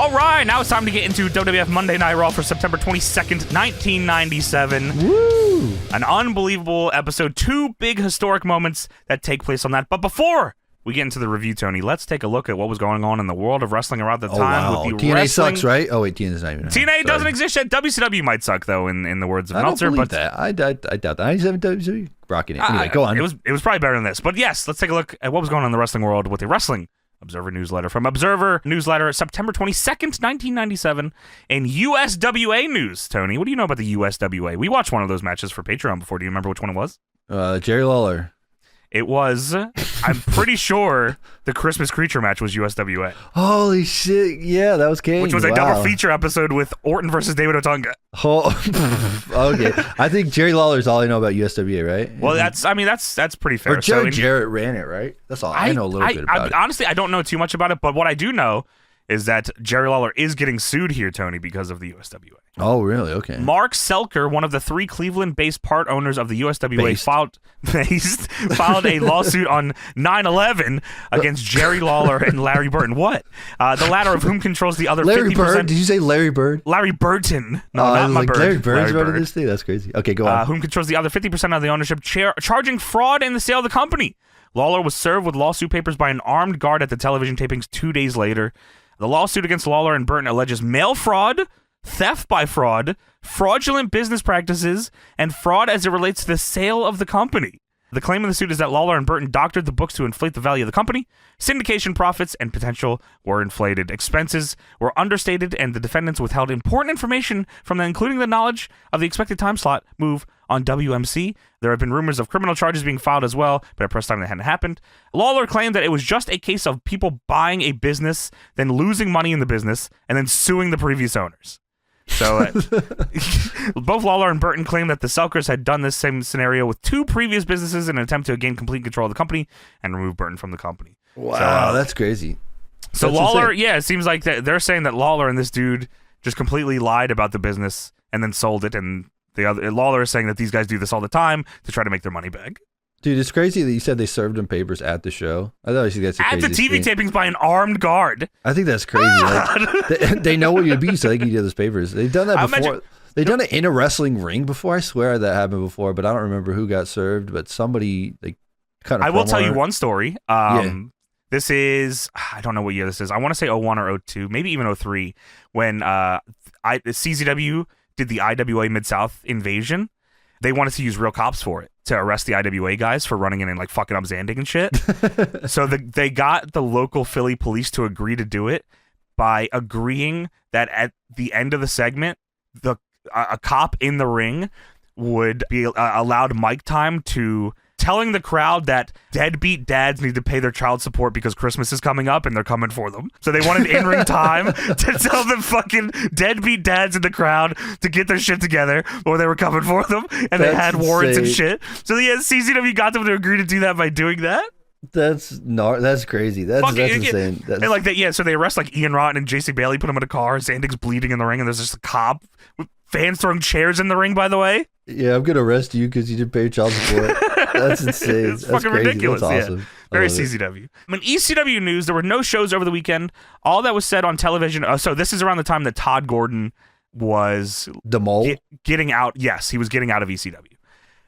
All right, now it's time to get into WWF Monday Night Raw for September 22nd, 1997. Woo! An unbelievable episode. 2 big historic moments that take place on that. But before we get into the review, Tony, let's take a look at what was going on in the world of wrestling around the time. Wow. With the TNA wrestling. sucks, right? Oh, wait, TNA's not even out. TNA doesn't exist yet. WCW might suck, though, in the words of I Meltzer. don't believe But that. I doubt that. 97 WCW rocking it. Anyway, go on. It was probably better than this. But yes, let's take a look at what was going on in the wrestling world with the Wrestling Observer Newsletter. From Observer Newsletter, September 22nd, 1997. In USWA news, Tony, what do you know about the USWA? We watched one of those matches for Patreon before. Do you remember which one it was? Jerry Lawler. It was, I'm pretty sure, the Christmas Creature match was USWA. Holy shit. Yeah, that was Kane. Which was a double feature episode with Orton versus David Otunga. Oh, okay. I think Jerry Lawler is all I know about USWA, right? Well, that's pretty fair. Or Jerry Jarrett ran it, right? That's all. I know a little bit about it. Honestly, I don't know too much about it, but what I do know is that Jerry Lawler is getting sued here, Tony, because of the USWA. Oh, really? Okay. Mark Selker, one of the 3 Cleveland-based part owners of the USWA, filed a lawsuit on 9/11 against Jerry Lawler and Larry Burton. What? The latter of whom controls the other 50%. Larry Bird? Did you say Larry Bird? Larry Burton. No, not my bird. Larry Bird's running this thing? That's crazy. Okay, go on. Whom controls the other 50% of the ownership, charging fraud in the sale of the company. Lawler was served with lawsuit papers by an armed guard at the television tapings 2 days later. The lawsuit against Lawler and Burton alleges mail fraud, theft by fraud, fraudulent business practices, and fraud as it relates to the sale of the company. The claim of the suit is that Lawler and Burton doctored the books to inflate the value of the company. Syndication profits and potential were inflated. Expenses were understated, and the defendants withheld important information from them, including the knowledge of the expected time slot move on WMC. There have been rumors of criminal charges being filed as well, but at press time that hadn't happened. Lawler claimed that it was just a case of people buying a business, then losing money in the business, and then suing the previous owners. So both Lawler and Burton claim that the Selkers had done this same scenario with 2 previous businesses in an attempt to gain complete control of the company and remove Burton from the company. Wow, that's crazy. So that's Lawler, insane. yeah, it seems like they're saying that Lawler and this dude just completely lied about the business and then sold it, and Lawler is saying that these guys do this all the time to try to make their money back. Dude, it's crazy that you said they served him papers at the show. I thought that's the at the TV thing. tapings by an armed guard. I think that's crazy. Like, they know what you'd be, so they give you those papers. They've done that before. They've done it in a wrestling ring before. I swear that happened before, but I don't remember who got served. But somebody kind of. I will tell you one story. Yeah. This is, I don't know what year this is. I want to say 01 or 02, maybe even 03, when CZW did the IWA Mid-South invasion. They wanted to use real cops for it, to arrest the IWA guys for running in and like fucking up Zandig and shit. So they got the local Philly police to agree to do it by agreeing that at the end of the segment, a cop in the ring would be allowed mic time to telling the crowd that deadbeat dads need to pay their child support because Christmas is coming up and they're coming for them. So they wanted in-ring time to tell the fucking deadbeat dads in the crowd to get their shit together or they were coming for them, and they had warrants and shit. So yeah, CZW got them to agree to do that by doing that. That's crazy. That's insane. And like that, yeah. So they arrest like Ian Rotten and JC Bailey, put them in a car. Zandig's bleeding in the ring, and there's just a cop with fans throwing chairs in the ring. By the way, yeah, I'm gonna arrest you because you didn't pay your child support. That's insane. It's That's fucking crazy. ridiculous. That's awesome. Yeah. Very CZW. In ECW news, there were no shows over the weekend. All that was said on television. So this is around the time that Todd Gordon was the mole getting out. Yes, he was getting out of ECW.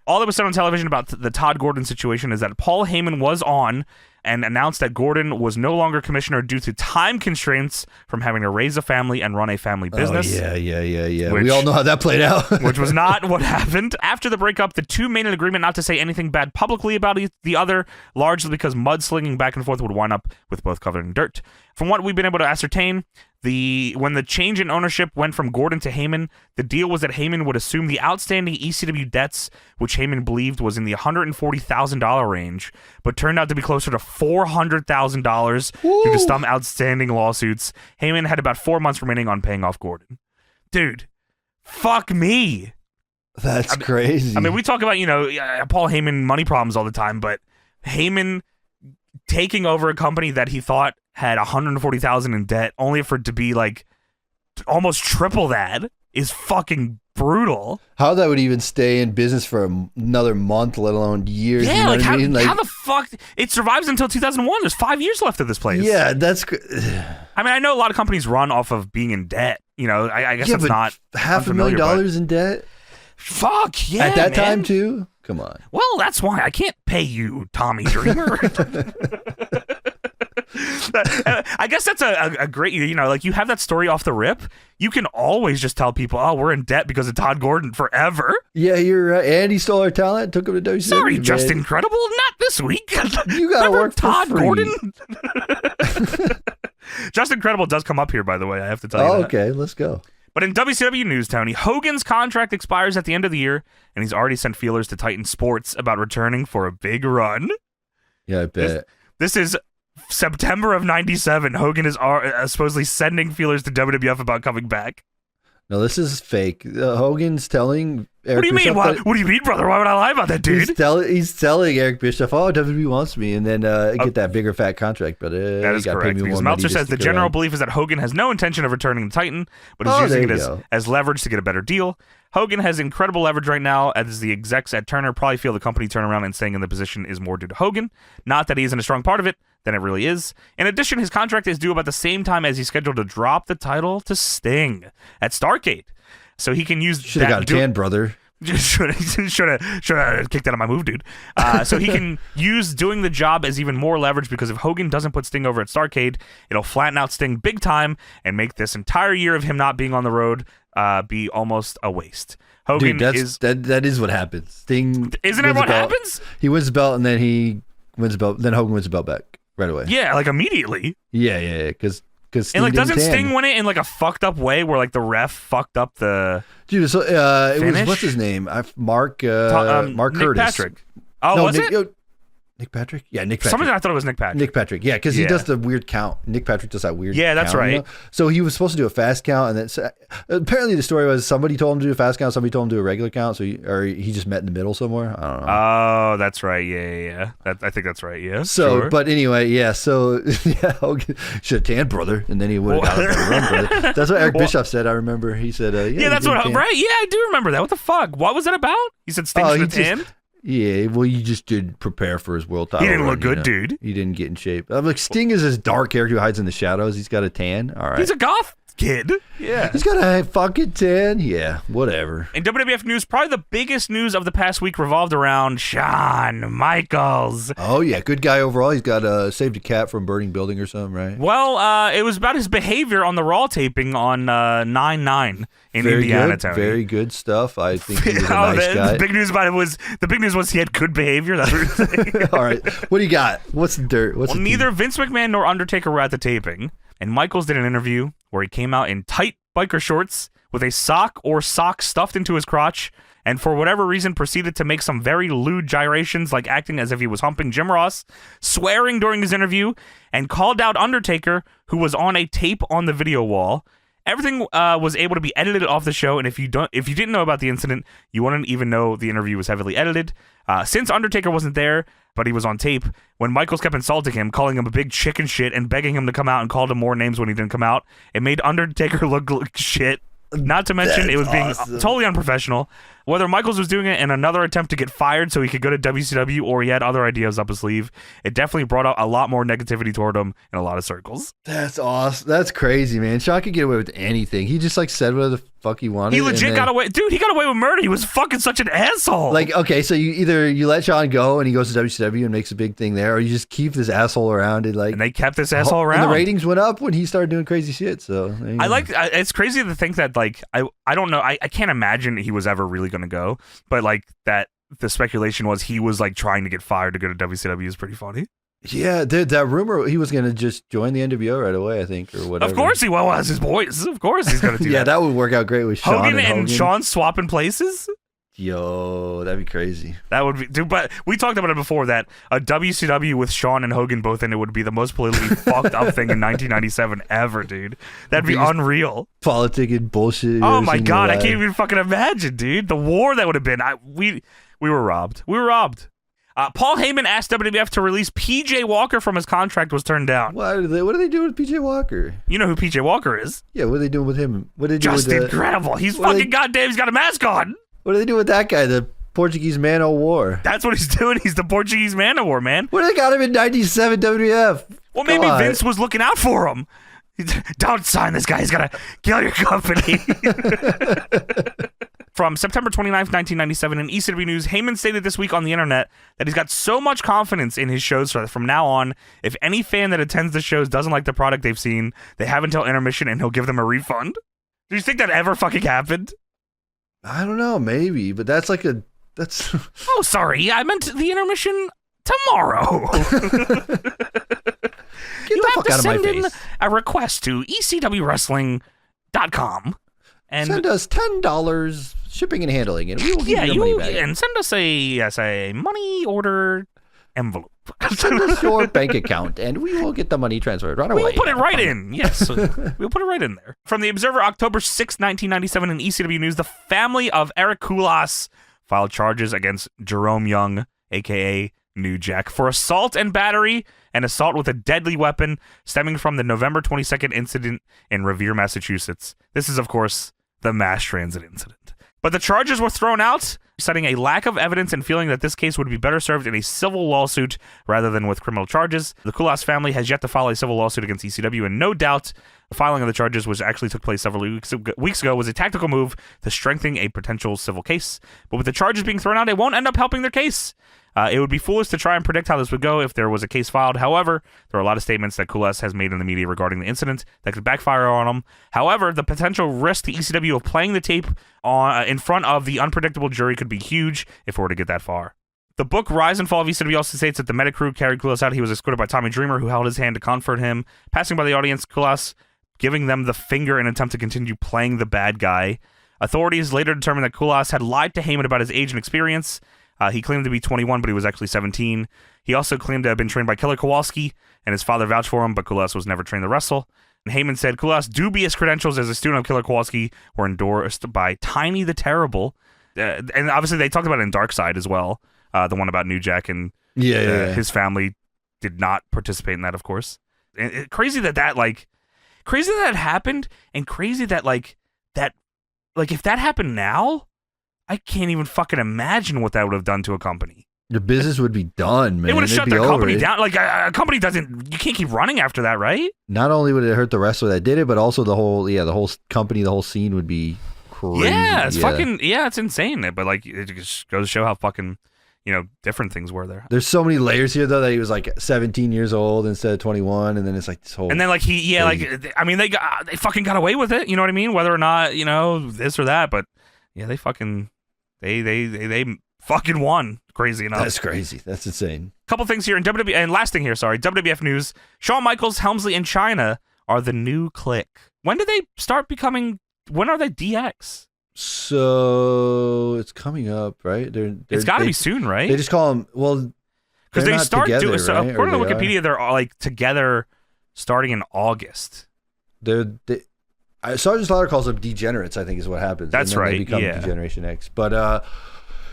All that was said on television about the Todd Gordon situation is that Paul Heyman was on and announced that Gordon was no longer commissioner due to time constraints from having to raise a family and run a family business. Oh, yeah. We all know how that played out. Which was not what happened. After the breakup, the two made an agreement not to say anything bad publicly about the other, largely because mudslinging back and forth would wind up with both covered in dirt. From what we've been able to ascertain, when the change in ownership went from Gordon to Heyman, the deal was that Heyman would assume the outstanding ECW debts, which Heyman believed was in the $140,000 range, but turned out to be closer to $400,000 due to some outstanding lawsuits. Heyman had about 4 months remaining on paying off Gordon. Dude, fuck me. That's crazy. I mean, we talk about, Paul Heyman money problems all the time, but Heyman taking over a company that he thought had $140,000 in debt, only for it to be like almost triple that, is fucking brutal. How that would even stay in business for another month, let alone years. Yeah, you know like, what I mean? how the fuck it survives until 2001? There's 5 years left of this place. Yeah, that's. I mean, I know a lot of companies run off of being in debt. You know, I guess that's not $500,000 in debt. Fuck yeah! At that time too. Come on. Well, that's why I can't pay you, Tommy Dreamer. I guess that's a great, you know, like you have that story off the rip. You can always just tell people, oh, we're in debt because of Todd Gordon forever. Yeah, you're right. And he stole our talent, took him to WCW. Sorry, just incredible. Not this week. You got to work Todd for free. Gordon. Just Incredible does come up here, by the way. I have to tell you that. Okay, let's go. But in WCW news, Tony, Hogan's contract expires at the end of the year, and he's already sent feelers to Titan Sports about returning for a big run. Yeah, I bet. This is September of '97. Hogan is supposedly sending feelers to WWF about coming back. No, this is fake. Hogan's telling Eric What do you mean? Bischoff What do you mean, brother? Why would I lie about that, dude? He's telling Eric Bischoff, oh, WWE wants me, and then get that bigger fat contract. But that is correct. Because Meltzer says the general belief is that Hogan has no intention of returning to Titan, but is using it as leverage to get a better deal. Hogan has incredible leverage right now, as the execs at Turner probably feel the company turnaround and staying in the position is more due to Hogan. Not that he isn't a strong part of it, than it really is. In addition, his contract is due about the same time as he's scheduled to drop the title to Sting at Starrcade. So he can use should have got a tan, brother. Should have kicked out of my move, dude. So he can use doing the job as even more leverage, because if Hogan doesn't put Sting over at Starrcade, it'll flatten out Sting big time and make this entire year of him not being on the road be almost a waste. Hogan that is what happens. Sting isn't that what happens? He wins the belt and then he wins the belt. Then Hogan wins the belt back right away. Yeah, like immediately. Yeah. Because and like doesn't Sting win it in like a fucked up way where like the ref fucked up the dude? So it was, what's his name? Mark Nick Curtis. Patrick. Oh, no, was it? Nick Patrick? Yeah, Nick Patrick. Some reason I thought it was Nick Patrick. Nick Patrick, yeah, because he does the weird count. Nick Patrick does that weird that's count, right. You know? So he was supposed to do a fast count, and then apparently the story was somebody told him to do a fast count, somebody told him to do a regular count, so he just met in the middle somewhere. I don't know. Oh, that's right. Yeah. I think that's right. Yeah. So, sure. But anyway, yeah. So Hogan should have tanned, brother, and then he would have got a run, brother. That's what Eric Bischoff said. I remember he said, "Yeah, that's what." Right? Yeah, I do remember that. What the fuck? What was that about? He said Sting should have tanned. Yeah, well, you just did prepare for his world title. He didn't look good, dude. He didn't get in shape. I'm like, Sting is this dark character who hides in the shadows. He's got a tan. All right. He's a goth kid. Yeah. He's got a fucking tan. Yeah, whatever. In WWF news, probably the biggest news of the past week revolved around Shawn Michaels. Oh, yeah. Good guy overall. He's got saved a cat from burning building or something, right? Well, it was about his behavior on the Raw taping on 9/9 in Indiana. Good, very good stuff. I think he was a nice guy. The big news about it was he had good behavior. That's what you're saying. All right. What do you got? What's the dirt? Neither Vince McMahon nor Undertaker were at the taping, and Michaels did an interview where he came out in tight biker shorts with a sock or socks stuffed into his crotch, and for whatever reason proceeded to make some very lewd gyrations, like acting as if he was humping Jim Ross, swearing during his interview, and called out Undertaker, who was on a tape on the video wall. Everything was able to be edited off the show, and if you didn't know about the incident, you wouldn't even know the interview was heavily edited. Since Undertaker wasn't there, but he was on tape, when Michaels kept insulting him, calling him a big chicken shit, and begging him to come out, and called him more names when he didn't come out, it made Undertaker look like shit. Not to mention, it was being totally unprofessional. Whether Michaels was doing it in another attempt to get fired so he could go to WCW, or he had other ideas up his sleeve, it definitely brought out a lot more negativity toward him in a lot of circles. That's awesome. That's crazy, man. Shawn could get away with anything. He just said whatever the fuck he wanted. He legit got away. Dude, he got away with murder. He was fucking such an asshole. Like, okay, so you let Shawn go and he goes to WCW and makes a big thing there, or you just keep this asshole around and they kept this asshole around. And the ratings went up when he started doing crazy shit. So it's crazy to think that I don't know. I can't imagine he was ever really going to go, but that the speculation was he was trying to get fired to go to WCW is pretty funny. Yeah, that rumor he was going to just join the NWO right away, I think, or whatever. Of course he will, as his boys. Of course he's going to do that. Yeah, that would work out great with Shawn and Hogan. Shawn swapping places? Yo, that'd be crazy. That would be, dude. But we talked about it before that a WCW with Shawn and Hogan both in it would be the most politically fucked up thing in 1997 ever, dude. That'd be unreal. Politicking bullshit. Oh my god, I can't even fucking imagine, dude. The war that would have been. We were robbed. We were robbed. Paul Heyman asked WWF to release PJ Walker from his contract, was turned down. What are they doing with PJ Walker? You know who PJ Walker is? Yeah, what are they doing with him? What are they doing Just with incredible. He's fucking goddamn. He's got a mask on. What are they doing with that guy? The Portuguese Man of War. That's what he's doing. He's the Portuguese Man of War, man. What, they got him in 97 WWF? Well, maybe Vince was looking out for him. Don't sign this guy. He's going to kill your company. From September 29th, 1997, in ECW News, Heyman stated this week on the internet that he's got so much confidence in his shows from now on, if any fan that attends the shows doesn't like the product they've seen, they have until intermission and he'll give them a refund. Do you think that ever fucking happened? I don't know, maybe, but that's... Oh, sorry. I meant the intermission tomorrow. Get the fuck out of my face. You have to send in a request to ecwrestling.com. And send us $10 shipping and handling, and we will give you the money back. And send us a money order envelope. Send us your bank account, and we will get the money transferred right away. We'll put it right in. Yes, we'll put it right in there. From the Observer, October 6, 1997, in ECW News, the family of Eric Koulas filed charges against Jerome Young, a.k.a. New Jack, for assault and battery and assault with a deadly weapon stemming from the November 22nd incident in Revere, Massachusetts. This is, of course, the mass transit incident. But the charges were thrown out, citing a lack of evidence and feeling that this case would be better served in a civil lawsuit rather than with criminal charges. The Koulas family has yet to file a civil lawsuit against ECW, and no doubt the filing of the charges, which actually took place several weeks ago, was a tactical move to strengthen a potential civil case. But with the charges being thrown out, it won't end up helping their case. It would be foolish to try and predict how this would go if there was a case filed. However, there are a lot of statements that Koulas has made in the media regarding the incident that could backfire on him. However, the potential risk to ECW of playing the tape in front of the unpredictable jury could be huge if it were to get that far. The book Rise and Fall of ECW also states that the medic crew carried Koulas out. He was escorted by Tommy Dreamer, who held his hand to comfort him. Passing by the audience, Koulas giving them the finger in an attempt to continue playing the bad guy. Authorities later determined that Koulas had lied to Heyman about his age and experience. He claimed to be 21, but he was actually 17. He also claimed to have been trained by Killer Kowalski, and his father vouched for him, but Koulas was never trained to wrestle. And Heyman said Koulas' dubious credentials as a student of Killer Kowalski were endorsed by Tiny the Terrible. And obviously they talked about it in Dark Side as well, the one about New Jack, and his family did not participate in that, of course. And crazy that happened, and crazy that if that happened now, I can't even fucking imagine what that would have done to a company. The business would be done, man. It would have shut the company down. Like, a company doesn't... You can't keep running after that, right? Not only would it hurt the wrestler that did it, but also the whole company, the whole scene would be crazy. Yeah, it's fucking... Yeah, it's insane. But, like, it just goes to show how fucking, different things were there. There's so many layers here, though, that he was, like, 17 years old instead of 21, and then it's, like, this whole... And then, like, they fucking got away with it, you know what I mean? Whether or not, this or that, but, yeah, they fucking... They fucking won. Crazy enough. That's crazy. That's insane. Couple things here in WWF, and last thing here, sorry, WWF news. Shawn Michaels, Helmsley, and Chyna are the new Clique. When do they start becoming? When are they DX? So it's coming up, right? It's got to be soon, right? They just call them because they start together, doing. So right? according to Wikipedia, they're all like together, starting in August. Sergeant Slaughter calls them degenerates, I think is what happens. That's and then right. They become yeah. Degeneration X. But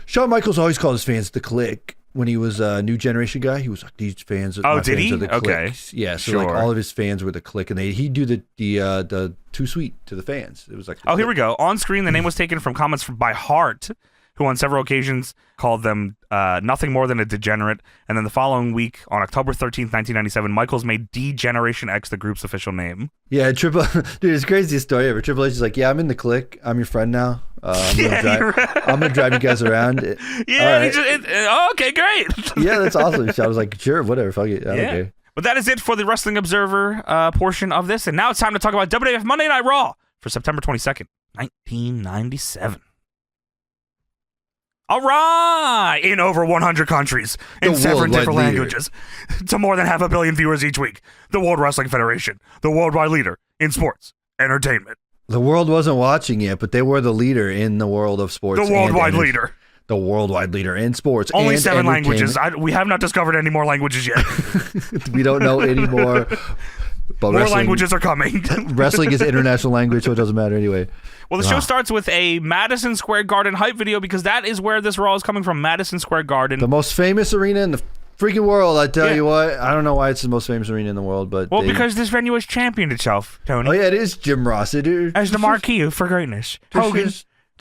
Shawn Michaels always called his fans the Clique. When he was a New Generation guy, he was like, these fans are did he? Are the okay. Yeah, so like all of his fans were the Clique, and he'd do the Too Sweet to the fans. It was like here we go. On screen, the name was taken from comments by Hart, who on several occasions called them nothing more than a degenerate. And then the following week, on October 13th, 1997, Michaels made D-Generation X the group's official name. Yeah, dude, it's crazy story ever. Triple H is like, yeah, I'm in the Clique. I'm your friend now. I'm gonna drive you guys around. Yeah, right. Okay, great. Yeah, that's awesome. So I was like, sure, whatever, fuck it. Okay. But that is it for the Wrestling Observer portion of this. And now it's time to talk about WWF Monday Night Raw for September 22nd, 1997. All right, in over 100 countries, in 7 different languages, to more than 500 million viewers each week, the World Wrestling Federation, the worldwide leader in sports entertainment. The world wasn't watching yet, but they were the leader in the world of sports. The worldwide leader. The worldwide leader in sports. Only and 7 languages. We have not discovered any more languages yet. We don't know any more. But more languages are coming. Wrestling is international language, so it doesn't matter anyway. Well, the show starts with a Madison Square Garden hype video because that is where this Raw is coming from, Madison Square Garden. The most famous arena in the freaking world, I tell you what. I don't know why it's the most famous arena in the world, but... Well, because this venue has championed itself, Tony. Oh, yeah, it is Jim Ross. As the marquee for greatness. Hogan,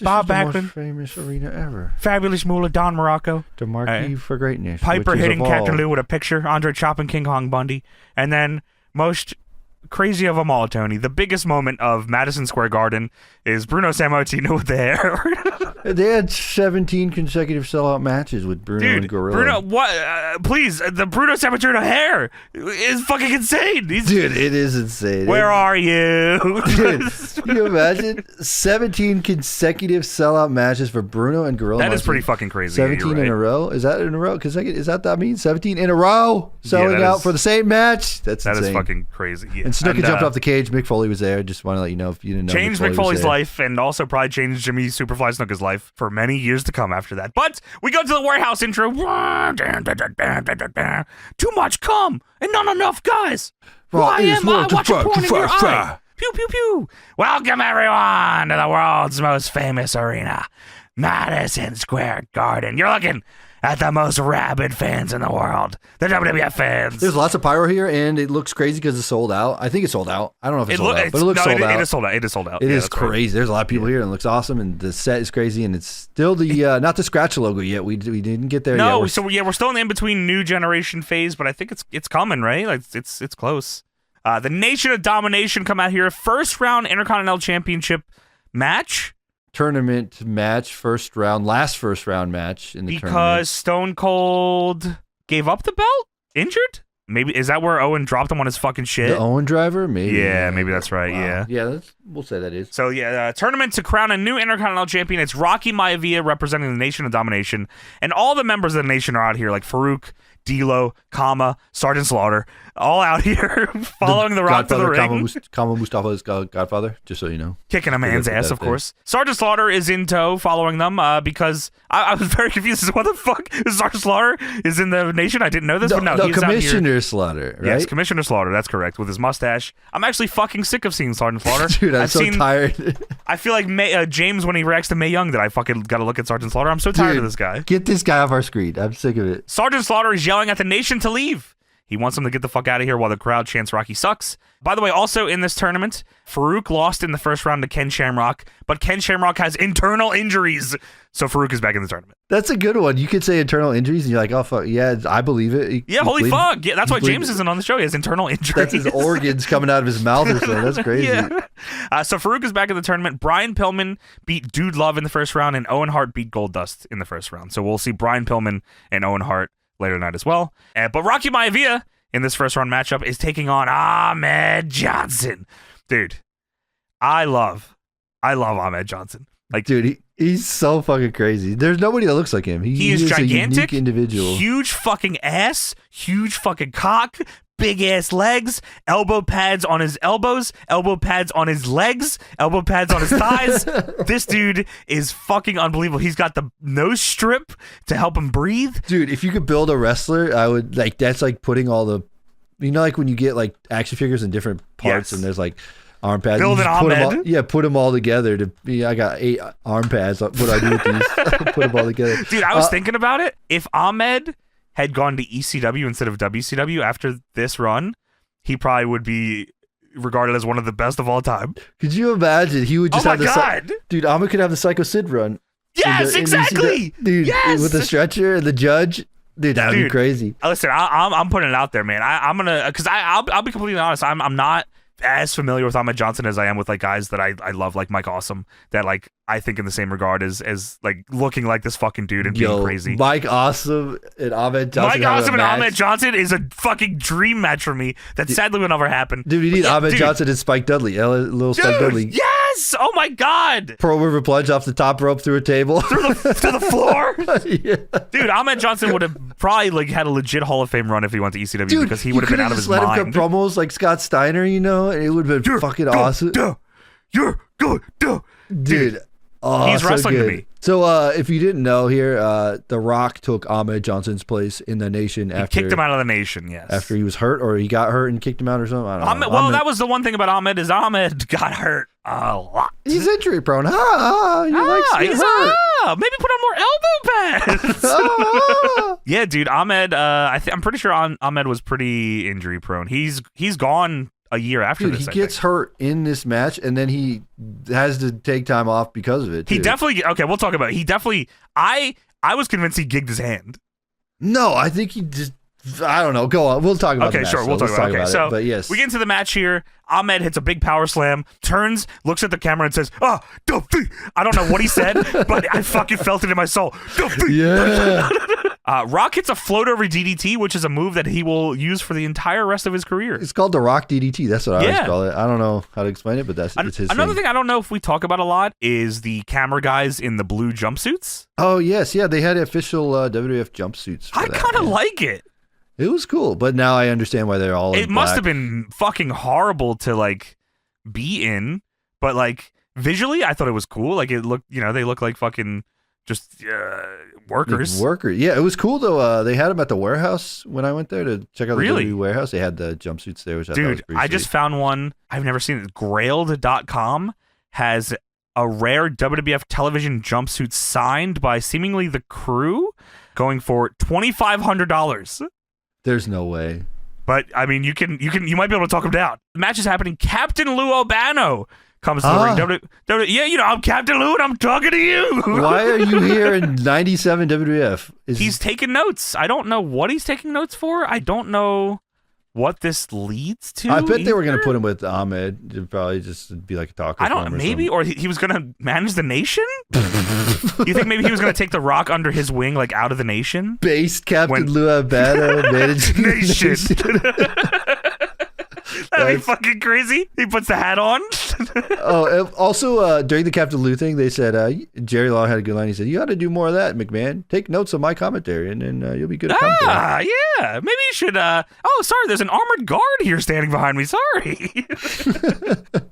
Bob Backlund. The most famous arena ever. Fabulous Moolah, Don Morocco. The marquee for greatness. Piper hitting Captain Lou with a picture. Andre chopping King Kong Bundy. And then, most crazy of them all, Tony, the biggest moment of Madison Square Garden is Bruno Sammartino with the hair. They had 17 consecutive sellout matches with Bruno and Gorilla. Bruno, what? Please, the Bruno Sammartino hair is fucking insane. Dude, it is insane. Where are you? Dude, can you imagine 17 consecutive sellout matches for Bruno and Gorilla? That is pretty fucking crazy. 17 in a row? Is that in a row? Is that means 17 in a row selling out for the same match? That is fucking crazy. Yeah. And Snuka jumped off the cage. Mick Foley was there. Just want to let you know if you didn't know. Changed Mick Foley's life and also probably changed Jimmy Superfly Snuka's life for many years to come after that. But we go to the warehouse intro. Too much cum and not enough guys. Why am I watching porn in your eye? Pew, pew, pew. Welcome, everyone, to the world's most famous arena, Madison Square Garden. You're looking at the most rabid fans in the world, the WWF fans. There's lots of pyro here, and it looks crazy because it's sold out. I think it's sold out. I don't know if it's sold out, but it looks sold out. It is sold out. It is sold out. It is crazy. Right. There's a lot of people here, and it looks awesome, and the set is crazy, and it's still the not the scratch logo yet. We didn't get there yet. No, we're still in the in-between new generation phase, but I think it's coming, right? Like it's close. The Nation of Domination come out here, first round Intercontinental Championship match. Tournament match, last first round match in the tournament. Because Stone Cold gave up the belt? Injured? Maybe, is that where Owen dropped him on his fucking shit? The Owen driver? Maybe. Yeah, maybe that's right, wow. Yeah, we'll say that is. So, tournament to crown a new Intercontinental Champion. It's Rocky Maivia representing the Nation of Domination. And all the members of the Nation are out here, like Farouk, D'Lo, Kama, Sergeant Slaughter, all out here following the Rock to the ring. Kama Mustafa is Godfather, just so you know. Kicking a man's ass, of course. Sergeant Slaughter is in tow following them because I was very confused. What the fuck? Sergeant Slaughter is in the Nation? I didn't know this, but no, he's Commissioner Slaughter, right? Yes, Commissioner Slaughter, that's correct, with his mustache. I'm actually fucking sick of seeing Sergeant Slaughter. Dude, I'm so tired. I feel like James when he reacts to Mae Young that I fucking gotta look at Sergeant Slaughter. I'm so tired of this guy. Get this guy off our screen. I'm sick of it. Sergeant Slaughter is yelling at the Nation to leave. He wants them to get the fuck out of here while the crowd chants Rocky sucks. By the way, also in this tournament, Farouk lost in the first round to Ken Shamrock, but Ken Shamrock has internal injuries, so Farouk is back in the tournament. That's a good one. You could say internal injuries, and you're like, oh, fuck, yeah, I believe it. Holy fuck. Yeah, that's why James isn't on the show. He has internal injuries. That's his organs coming out of his mouth or something. That's crazy. Yeah. So Farouk is back in the tournament. Brian Pillman beat Dude Love in the first round, and Owen Hart beat Goldust in the first round. So we'll see Brian Pillman and Owen Hart later tonight as well. But Rocky Maivia in this first round matchup is taking on Ahmed Johnson. Dude, I love Ahmed Johnson. Like, dude, he's so fucking crazy. There's nobody that looks like him. He is gigantic, a unique individual. Huge fucking ass, huge fucking cock, big ass legs, elbow pads on his elbows, elbow pads on his legs, elbow pads on his thighs. This dude is fucking unbelievable. He's got the nose strip to help him breathe. Dude, if you could build a wrestler, I would like. That's like putting all the, like when you get like action figures in different parts, and there's like arm pads. Build an Ahmed. Put them all together to be. I got 8 arm pads. What do I do with these? Put them all together. Dude, I was thinking about it. If Ahmed had gone to ECW instead of WCW after this run, he probably would be regarded as one of the best of all time. Could you imagine? He would just have the dude. Ahmed could have the Psycho Sid run. Yes, exactly. Dude, with the stretcher and the judge. Dude, that'd be crazy. Listen, I'm putting it out there, man. I'm gonna, because I'll be completely honest. I'm not as familiar with Ahmed Johnson as I am with like guys that I love, like Mike Awesome, that like I think in the same regard as like looking like this fucking dude and being crazy. Mike Awesome and Ahmed Johnson. Mike Awesome and Ahmed Johnson is a fucking dream match for me. That sadly will never happen. Dude, you need Ahmed Johnson and Spike Dudley. Little Spike Dudley. Yes! Oh my god! Pearl River plunge off the top rope through a table. to the floor? Yeah. Dude, Ahmed Johnson would have probably like had a legit Hall of Fame run if he went to ECW, because he would have been out of his mind. Let him cut promos like Scott Steiner, and it would have been fucking awesome. You're good. Dude, Oh, he's wrestling to me. So if you didn't know here, The Rock took Ahmed Johnson's place in the Nation after he kicked him out of the Nation. Yes, after he was hurt or he got hurt and kicked him out or something. I don't know. Well, that was the one thing about Ahmed is Ahmed got hurt a lot. He's injury prone. He likes to get hurt. Maybe put on more elbow pads. Yeah, dude. Ahmed. I'm pretty sure Ahmed was pretty injury prone. He's gone a year after this. He gets hurt in this match, and then he has to take time off because of it. He definitely. Okay, we'll talk about it. He definitely. I was convinced he gigged his hand. No, I think he just. I don't know. Go on. We'll talk about it. Okay, sure. We'll talk about it. Okay, so but yes. We get into the match here. Ahmed hits a big power slam, turns, looks at the camera, and says, defeat. I don't know what he said, but I fucking felt it in my soul. Defeat. Yeah. Rock hits a float over DDT, which is a move that he will use for the entire rest of his career. It's called the Rock DDT. That's what I always call it. I don't know how to explain it, but it's his Another thing I don't know if we talk about a lot is the camera guys in the blue jumpsuits. Oh, yes. Yeah, they had official WWF jumpsuits for I kind of like it. It was cool, but now I understand why they're all in It must black. have been fucking horrible to, like, be in, but, like, visually, I thought it was cool. Like, it looked, they look like fucking just workers. Yeah, it was cool, though. They had them at the warehouse when I went there to check out the WWE warehouse. They had the jumpsuits there, which I thought was pretty sweet. Just found one. I've never seen it. Grailed.com has a rare WWF television jumpsuit signed by seemingly the crew going for $2,500. There's no way. But I mean, you might be able to talk him down. The match is happening. Captain Lou Albano comes to the ring. Yeah, I'm Captain Lou and I'm talking to you. Why are you here in 97 WWF? He's taking notes. I don't know what he's taking notes for. I don't know what this leads to. I bet they were going to put him with Ahmed. It'd probably just be like a talker. I don't know. Maybe, or he was going to manage the Nation? You think maybe he was going to take The Rock under his wing, like out of the Nation? Based Captain Lou Albano managing Nation. That'd be fucking crazy. He puts the hat on. Also, during the Captain Lou thing, they said, Jerry Lawler had a good line. He said, you ought to do more of that, McMahon. Take notes of my commentary, and then you'll be good at commentary. Yeah. Maybe you should, sorry, there's an armored guard here standing behind me. Sorry.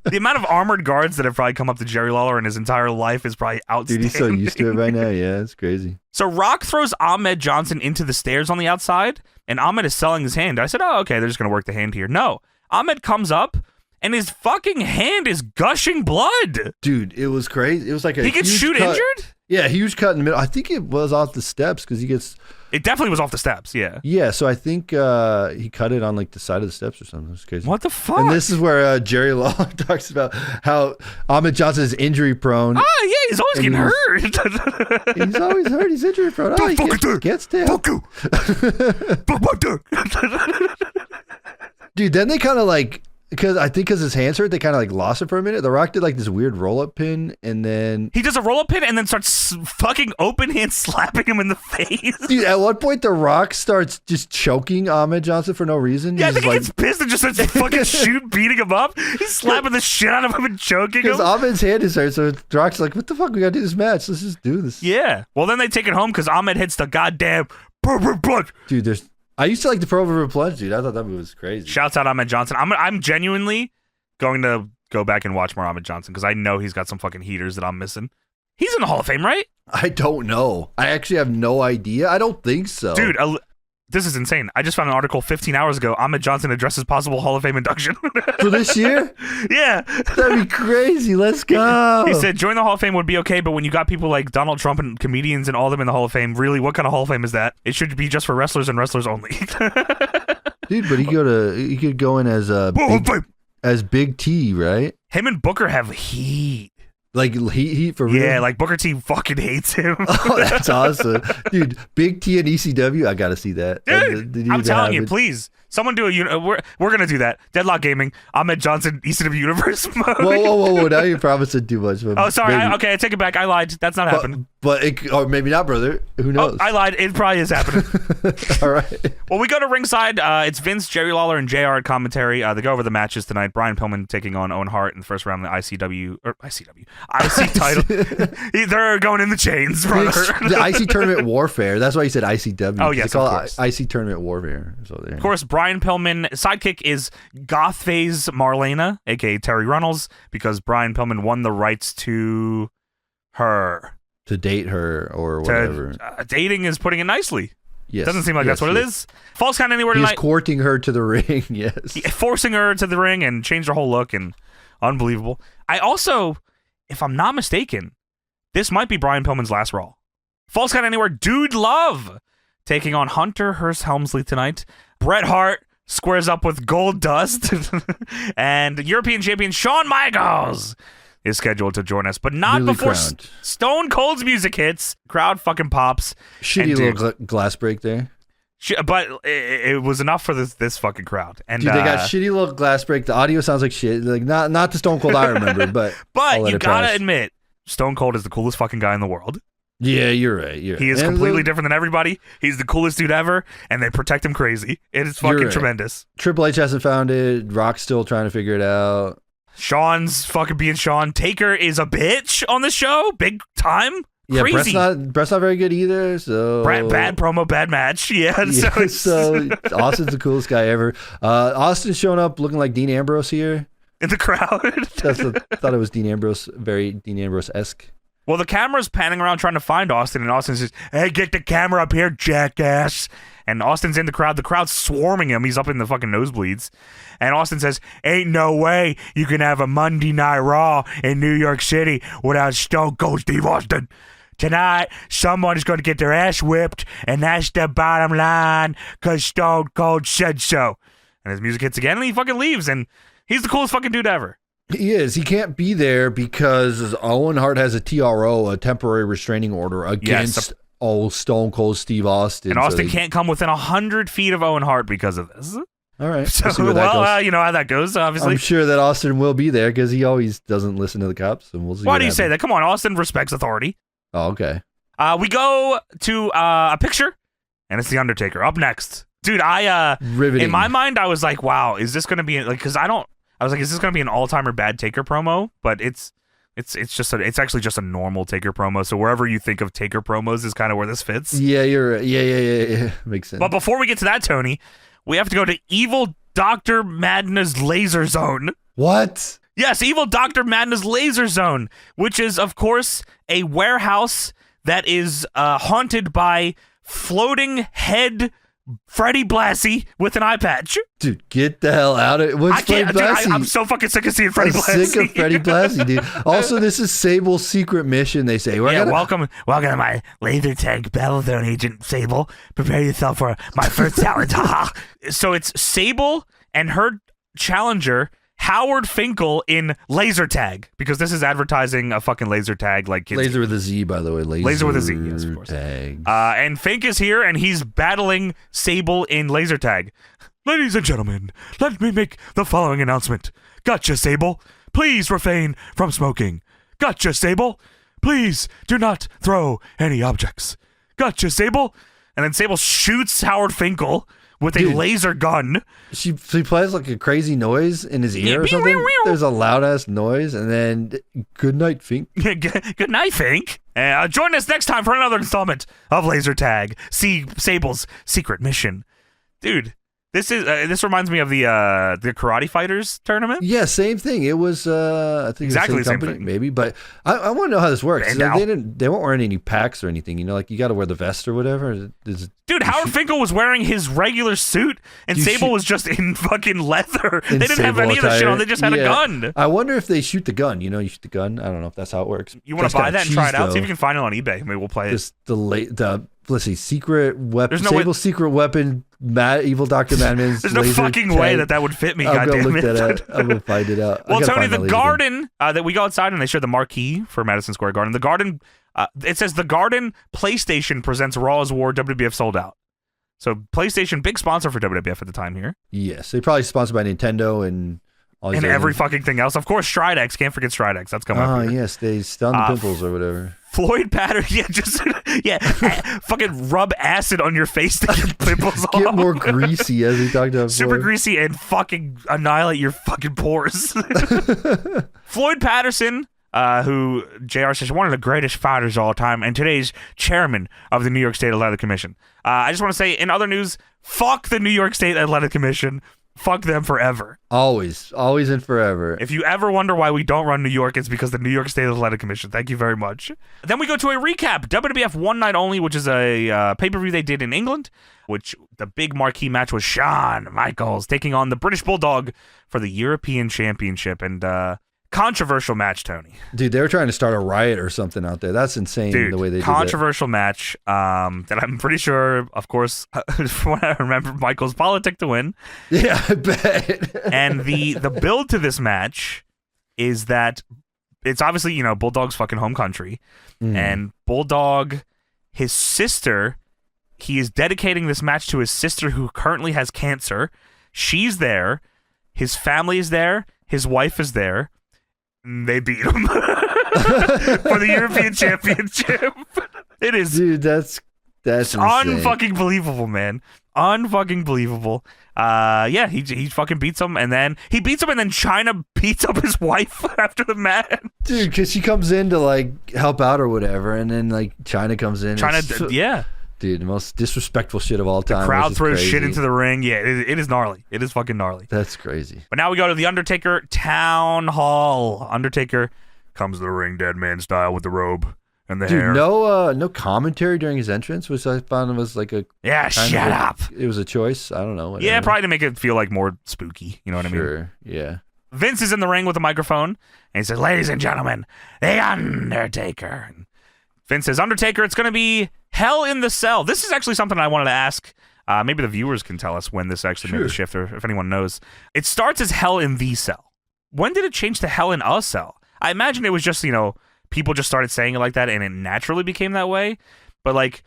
The amount of armored guards that have probably come up to Jerry Lawler in his entire life is probably outstanding. Dude, he's so used to it by now. Yeah, it's crazy. So Rock throws Ahmed Johnson into the stairs on the outside, and Ahmed is selling his hand. I said, okay, they're just going to work the hand here. No. Ahmed comes up, and his fucking hand is gushing blood. Dude, it was crazy. It was like a He gets shoot injured? Yeah, huge cut in the middle. I think it was off the steps because he gets... It definitely was off the steps, yeah. Yeah, so I think he cut it on like the side of the steps or something. It's crazy. What the fuck? And this is where Jerry Lawler talks about how Ahmed Johnson is injury prone. Yeah, he's always getting hurt. He's always hurt. He's injury prone. Don't fucking gets down. Fuck you. Fuck my dick. Dude, then they kind of like... Because his hands hurt, they kind of like lost it for a minute. The Rock did like this weird roll-up pin, and then... He does a roll-up pin and then starts fucking open hand slapping him in the face. Dude, at one point, The Rock starts just choking Ahmed Johnson for no reason. Yeah, I think he gets pissed and just starts fucking beating him up. He's slapping the shit out of him and choking him. Because Ahmed's hand is hurt, so The Rock's like, what the fuck? We gotta do this match. Let's just do this. Yeah. Well, then they take it home because Ahmed hits the goddamn purple blood. Dude, I used to like the Pro River Plunge, dude. I thought that move was crazy. Shouts out Ahmed Johnson. I'm genuinely going to go back and watch more Ahmed Johnson because I know he's got some fucking heaters that I'm missing. He's in the Hall of Fame, right? I don't know. I actually have no idea. I don't think so. Dude, this is insane. I just found an article 15 hours ago. Ahmed Johnson addresses possible Hall of Fame induction. For this year? Yeah. That'd be crazy. Let's go. He said, join the Hall of Fame would be okay, but when you got people like Donald Trump and comedians and all of them in the Hall of Fame, really, what kind of Hall of Fame is that? It should be just for wrestlers and wrestlers only. Dude, but he could go in as Big T, right? Him and Booker have heat. Like heat for real? Yeah, like Booker T fucking hates him. Oh, that's awesome. Dude, Big T and ECW, I gotta see that. Dude, I'm telling you, please. Someone do we're gonna do that. Deadlock Gaming, Ahmed Johnson, ECW Universe mode. Whoa. Now you're promising too much. Oh, sorry. I take it back. I lied. That's not happening. Or maybe not, brother. Who knows? I lied. It probably is happening. All right. Well, we go to ringside. It's Vince, Jerry Lawler, and JR at commentary. They go over the matches tonight. Brian Pillman taking on Owen Hart in the first round of the IC title. They're going in the chains, brother. The IC Tournament Warfare. That's why he said ICW. Oh, yes, they call it IC Tournament Warfare. So of course, Brian Pillman. Sidekick is Gothface Marlena, a.k.a. Terry Runnels, because Brian Pillman won the rights to her. To date her or whatever. Dating is putting it nicely. Yes. Doesn't seem like that's what it is. False Count Anywhere He's tonight. courting her to the ring, yes. Forcing her to the ring and changed her whole look, and unbelievable. I also, if I'm not mistaken, this might be Brian Pillman's last Raw. False Count Anywhere, Dude Love taking on Hunter Hearst Helmsley tonight. Bret Hart squares up with Gold Dust, and European champion Shawn Michaels is scheduled to join us, but not Newly before crowned. Stone Cold's music hits. Crowd fucking pops. Shitty little glass break there. But it was enough for this fucking crowd. And dude, they got shitty little glass break. The audio sounds like shit. Like not the Stone Cold I remember, but you gotta admit, Stone Cold is the coolest fucking guy in the world. Yeah, you're right. He is completely different than everybody. He's the coolest dude ever, and they protect him crazy. It is fucking tremendous. Triple H hasn't found it. Rock's still trying to figure it out. Sean's fucking being Sean. Taker is a bitch on the show, big time. Yeah, crazy. Brett's not very good either. So bad promo, bad match. Yeah. So Austin's the coolest guy ever. Austin's showing up looking like Dean Ambrose here in the crowd. Thought it was Dean Ambrose, very Dean Ambrose-esque. Well, the camera's panning around trying to find Austin, and Austin says, "Hey, get the camera up here, jackass!" And Austin's in the crowd. The crowd's swarming him. He's up in the fucking nosebleeds. And Austin says, "Ain't no way you can have a Monday Night Raw in New York City without Stone Cold Steve Austin. Tonight, someone's going to get their ass whipped, and that's the bottom line, because Stone Cold said so." And his music hits again, and he fucking leaves, and he's the coolest fucking dude ever. He is. He can't be there because Owen Hart has a TRO, a temporary restraining order, against old Stone Cold Steve Austin. And Austin can't come within 100 feet of Owen Hart because of this. All right. So, you know how that goes, obviously. I'm sure that Austin will be there because he always doesn't listen to the cops. And we'll see. Why do you say that? Come on, Austin respects authority. Oh, okay. We go to a picture, and it's The Undertaker up next. Dude, riveting. In my mind, I was like, wow, is this going to be, like, because I was like, is this going to be an all-timer bad Taker promo? But it's actually just a normal Taker promo. So wherever you think of Taker promos is kind of where this fits. Yeah, you're right. Yeah. Makes sense. But before we get to that, Tony, we have to go to Evil Dr. Madness Laser Zone. What? Yes, Evil Dr. Madness Laser Zone, which is, of course, a warehouse that is haunted by floating head Freddie Blassie with an eye patch. Dude, get the hell out of it. What's Freddie Blassie? I'm so fucking sick of seeing Freddie Blassie. I'm sick of Freddie Blassie, dude. Also, this is Sable's secret mission, they say. Welcome to my laser tag battle zone, Agent Sable. Prepare yourself for my first challenge. So it's Sable and her challenger, Howard Finkel, in laser tag, because this is advertising a fucking laser tag, like kids. Laser with a Z, by the way. Laser with a Z, yes, of course. And Fink is here, and he's battling Sable in laser tag. Ladies and gentlemen, let me make the following announcement. Gotcha, Sable. Please refrain from smoking. Gotcha, Sable. Please do not throw any objects. Gotcha, Sable. And then Sable shoots Howard Finkel with a laser gun. She plays like a crazy noise in his ear or something. There's a loud ass noise, and then good night, Fink. Good night, Fink. Join us next time for another installment of Laser Tag. See Sable's secret mission, dude. This reminds me of the Karate Fighters tournament. Yeah, same thing. It was I think exactly the same company, thing, maybe. But I want to know how this works. They weren't wearing any packs or anything. You know, like you got to wear the vest or whatever. Dude, Howard Finkel was wearing his regular suit, and Sable was just in fucking leather. They didn't have any of the shit on. They just had a gun. I wonder if they shoot the gun. You know, you shoot the gun. I don't know if that's how it works. You want to buy that and try it out? See if you can find it on eBay. Maybe we'll play it. Let's see, secret weapon. Sable's secret weapon. Evil Dr. Madman's. There's no fucking way that would fit me. Goddamn it! I'm gonna find it out. Well, Tony, the Garden that we go outside and they show the marquee for Madison Square Garden. The Garden. It says the Garden PlayStation presents Raw as War. WWF sold out. So PlayStation, big sponsor for WWF at the time here. Yes, they probably sponsored by Nintendo and all these every fucking thing else. Of course, Stridex. Can't forget Stridex. That's coming up. Oh yes, they stun the pimples or whatever. Floyd Patterson, fucking rub acid on your face to get pimples off. Get more greasy, as we talked about. Super greasy and fucking annihilate your fucking pores. Floyd Patterson, who JR says one of the greatest fighters of all time, and today's chairman of the New York State Athletic Commission. I just want to say, in other news, fuck the New York State Athletic Commission. fuck them forever. Always and forever. If you ever wonder why we don't run New York, it's because the New York State Athletic Commission. Thank you very much. Then we go to a recap. WWF One Night Only, which is a pay-per-view they did in England, which the big marquee match was Shawn Michaels taking on the British Bulldog for the European Championship. And controversial match, Tony. Dude, they were trying to start a riot or something out there. That's insane. Dude, the way they controversial match that I'm pretty sure, of course, from what I remember, Michaels politic to win. Yeah, I bet. And the build to this match is that it's obviously, you know, Bulldog's fucking home country. And Bulldog, his sister, he is dedicating this match to his sister who currently has cancer. She's there. His family is there. His wife is there. They beat him for the European Championship. It is, dude. That's unfucking believable, man. Unfucking believable. Yeah, he fucking beats him, and then China beats up his wife after the match. Dude, because she comes in to like help out or whatever, and then like China comes in. Yeah. Dude, the most disrespectful shit of all time. The crowd throws shit into the ring. Yeah, it is gnarly. It is fucking gnarly. That's crazy. But now we go to the Undertaker Town Hall. Undertaker comes to the ring, dead man style, with the robe and the hair. No commentary during his entrance, which I found was like a shut up. It was a choice. I don't know. Whatever. Yeah, probably to make it feel like more spooky. You know what I mean? Sure. Yeah. Vince is in the ring with a microphone, and he says, "Ladies and gentlemen, the Undertaker." And Vince says, "Undertaker, it's going to be Hell in the Cell." This is actually something I wanted to ask. Maybe the viewers can tell us when this actually made the shift, or if anyone knows. It starts as Hell in the Cell. When did it change to Hell in a Cell? I imagine it was just, you know, people just started saying it like that, and it naturally became that way. But, like,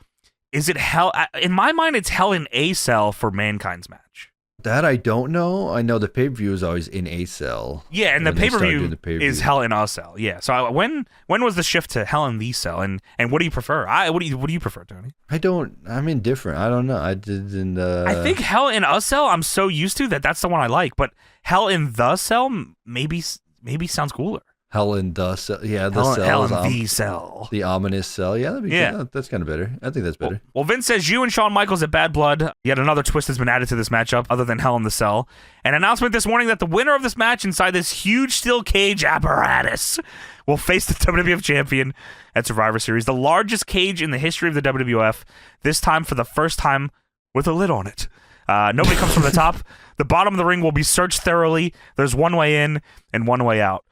is it Hell? In my mind, it's Hell in a Cell for Mankind's match. That I don't know. I know the pay-per-view is always in a cell. Yeah, and the pay-per-view is Hell in a Cell. Yeah. So when was the shift to Hell in the Cell? And what do you prefer? What do you prefer, Tony? I'm indifferent. I don't know. I didn't. I think Hell in a Cell I'm so used to that's the one I like. But Hell in the Cell maybe sounds cooler. Hell in the Cell. Yeah, Hell in the Cell. The ominous cell. Yeah, that's kind of better. I think that's better. Well, Vince says you and Shawn Michaels at Bad Blood. Yet another twist has been added to this matchup other than Hell in the Cell. An announcement this morning that the winner of this match inside this huge steel cage apparatus will face the WWF champion at Survivor Series. The largest cage in the history of the WWF. This time for the first time with a lid on it. Nobody comes from the top. The bottom of the ring will be searched thoroughly. There's one way in and one way out.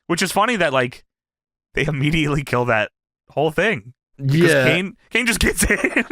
Which is funny that, like, they immediately kill that whole thing. Yeah. Kane just gets in.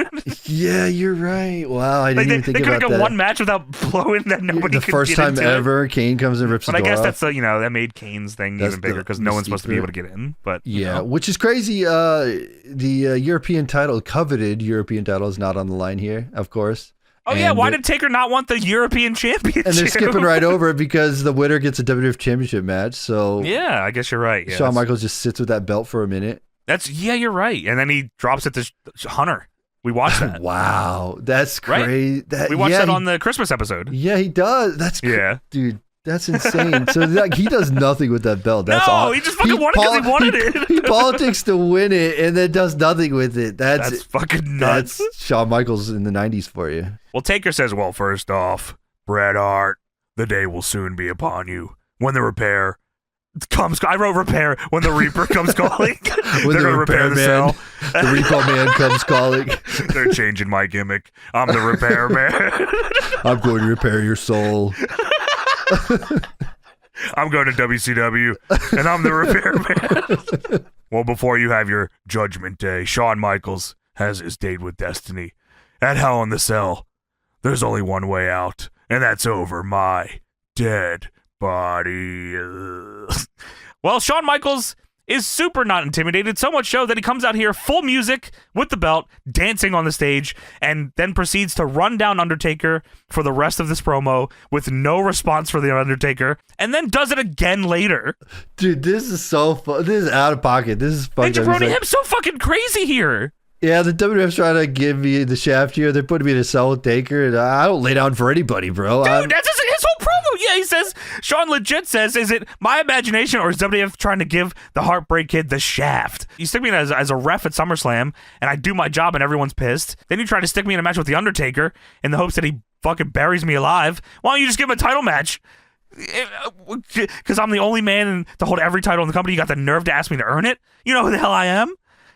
Yeah, you're right. Wow, I didn't even think about that. They couldn't go one match without blowing that nobody could get into. The first time ever, Kane comes and rips the door off. But I guess that's, that made Kane's thing even bigger because no one's supposed to be able to get in. But yeah, which is crazy. The European title, coveted European title, is not on the line here, of course. Oh, yeah, why did Taker not want the European Championship? And they're skipping right over it because the winner gets a WWF Championship match. So yeah, I guess you're right. Yeah, Shawn Michaels just sits with that belt for a minute. You're right. And then he drops it to Hunter. We watched that. Wow, that's crazy. Right? We watched that on the Christmas episode. Yeah, he does. That's dude. That's insane. So like, he does nothing with that belt. That's all. He just fucking won it because he wanted it. He politics to win it and then does nothing with it. That's fucking nuts. That's Shawn Michaels in the 90s for you. Well, Taker says, well, first off, Bret Hart, the day will soon be upon you. When the repair comes, I wrote repair, when the Reaper comes calling. When they're going to repair the cell. The Repo Man comes calling. They're changing my gimmick. I'm the repair man. I'm going to repair your soul. I'm going to WCW, and I'm the repair man. Well, before you have your Judgment Day, Shawn Michaels has his date with Destiny. At Hell in the Cell, there's only one way out, and that's over my dead body. Well, Shawn Michaels is super not intimidated, so much so that he comes out here full music with the belt, dancing on the stage, and then proceeds to run down Undertaker for the rest of this promo with no response for the Undertaker, and then does it again later. Dude, this is so fun. This is out of pocket. This is fucking. I'm so fucking crazy here. Yeah, the WWF's trying to give me the shaft here. They're putting me in a cell with Taker, and I don't lay down for anybody, bro. Dude, that's his whole promo. Yeah, he says, Shawn legit says, is it my imagination or is WWF trying to give the Heartbreak Kid the shaft? You stick me in as a ref at SummerSlam, and I do my job and everyone's pissed. Then you try to stick me in a match with The Undertaker in the hopes that he fucking buries me alive. Why don't you just give him a title match? Because I'm the only man to hold every title in the company. You got the nerve to ask me to earn it? You know who the hell I am?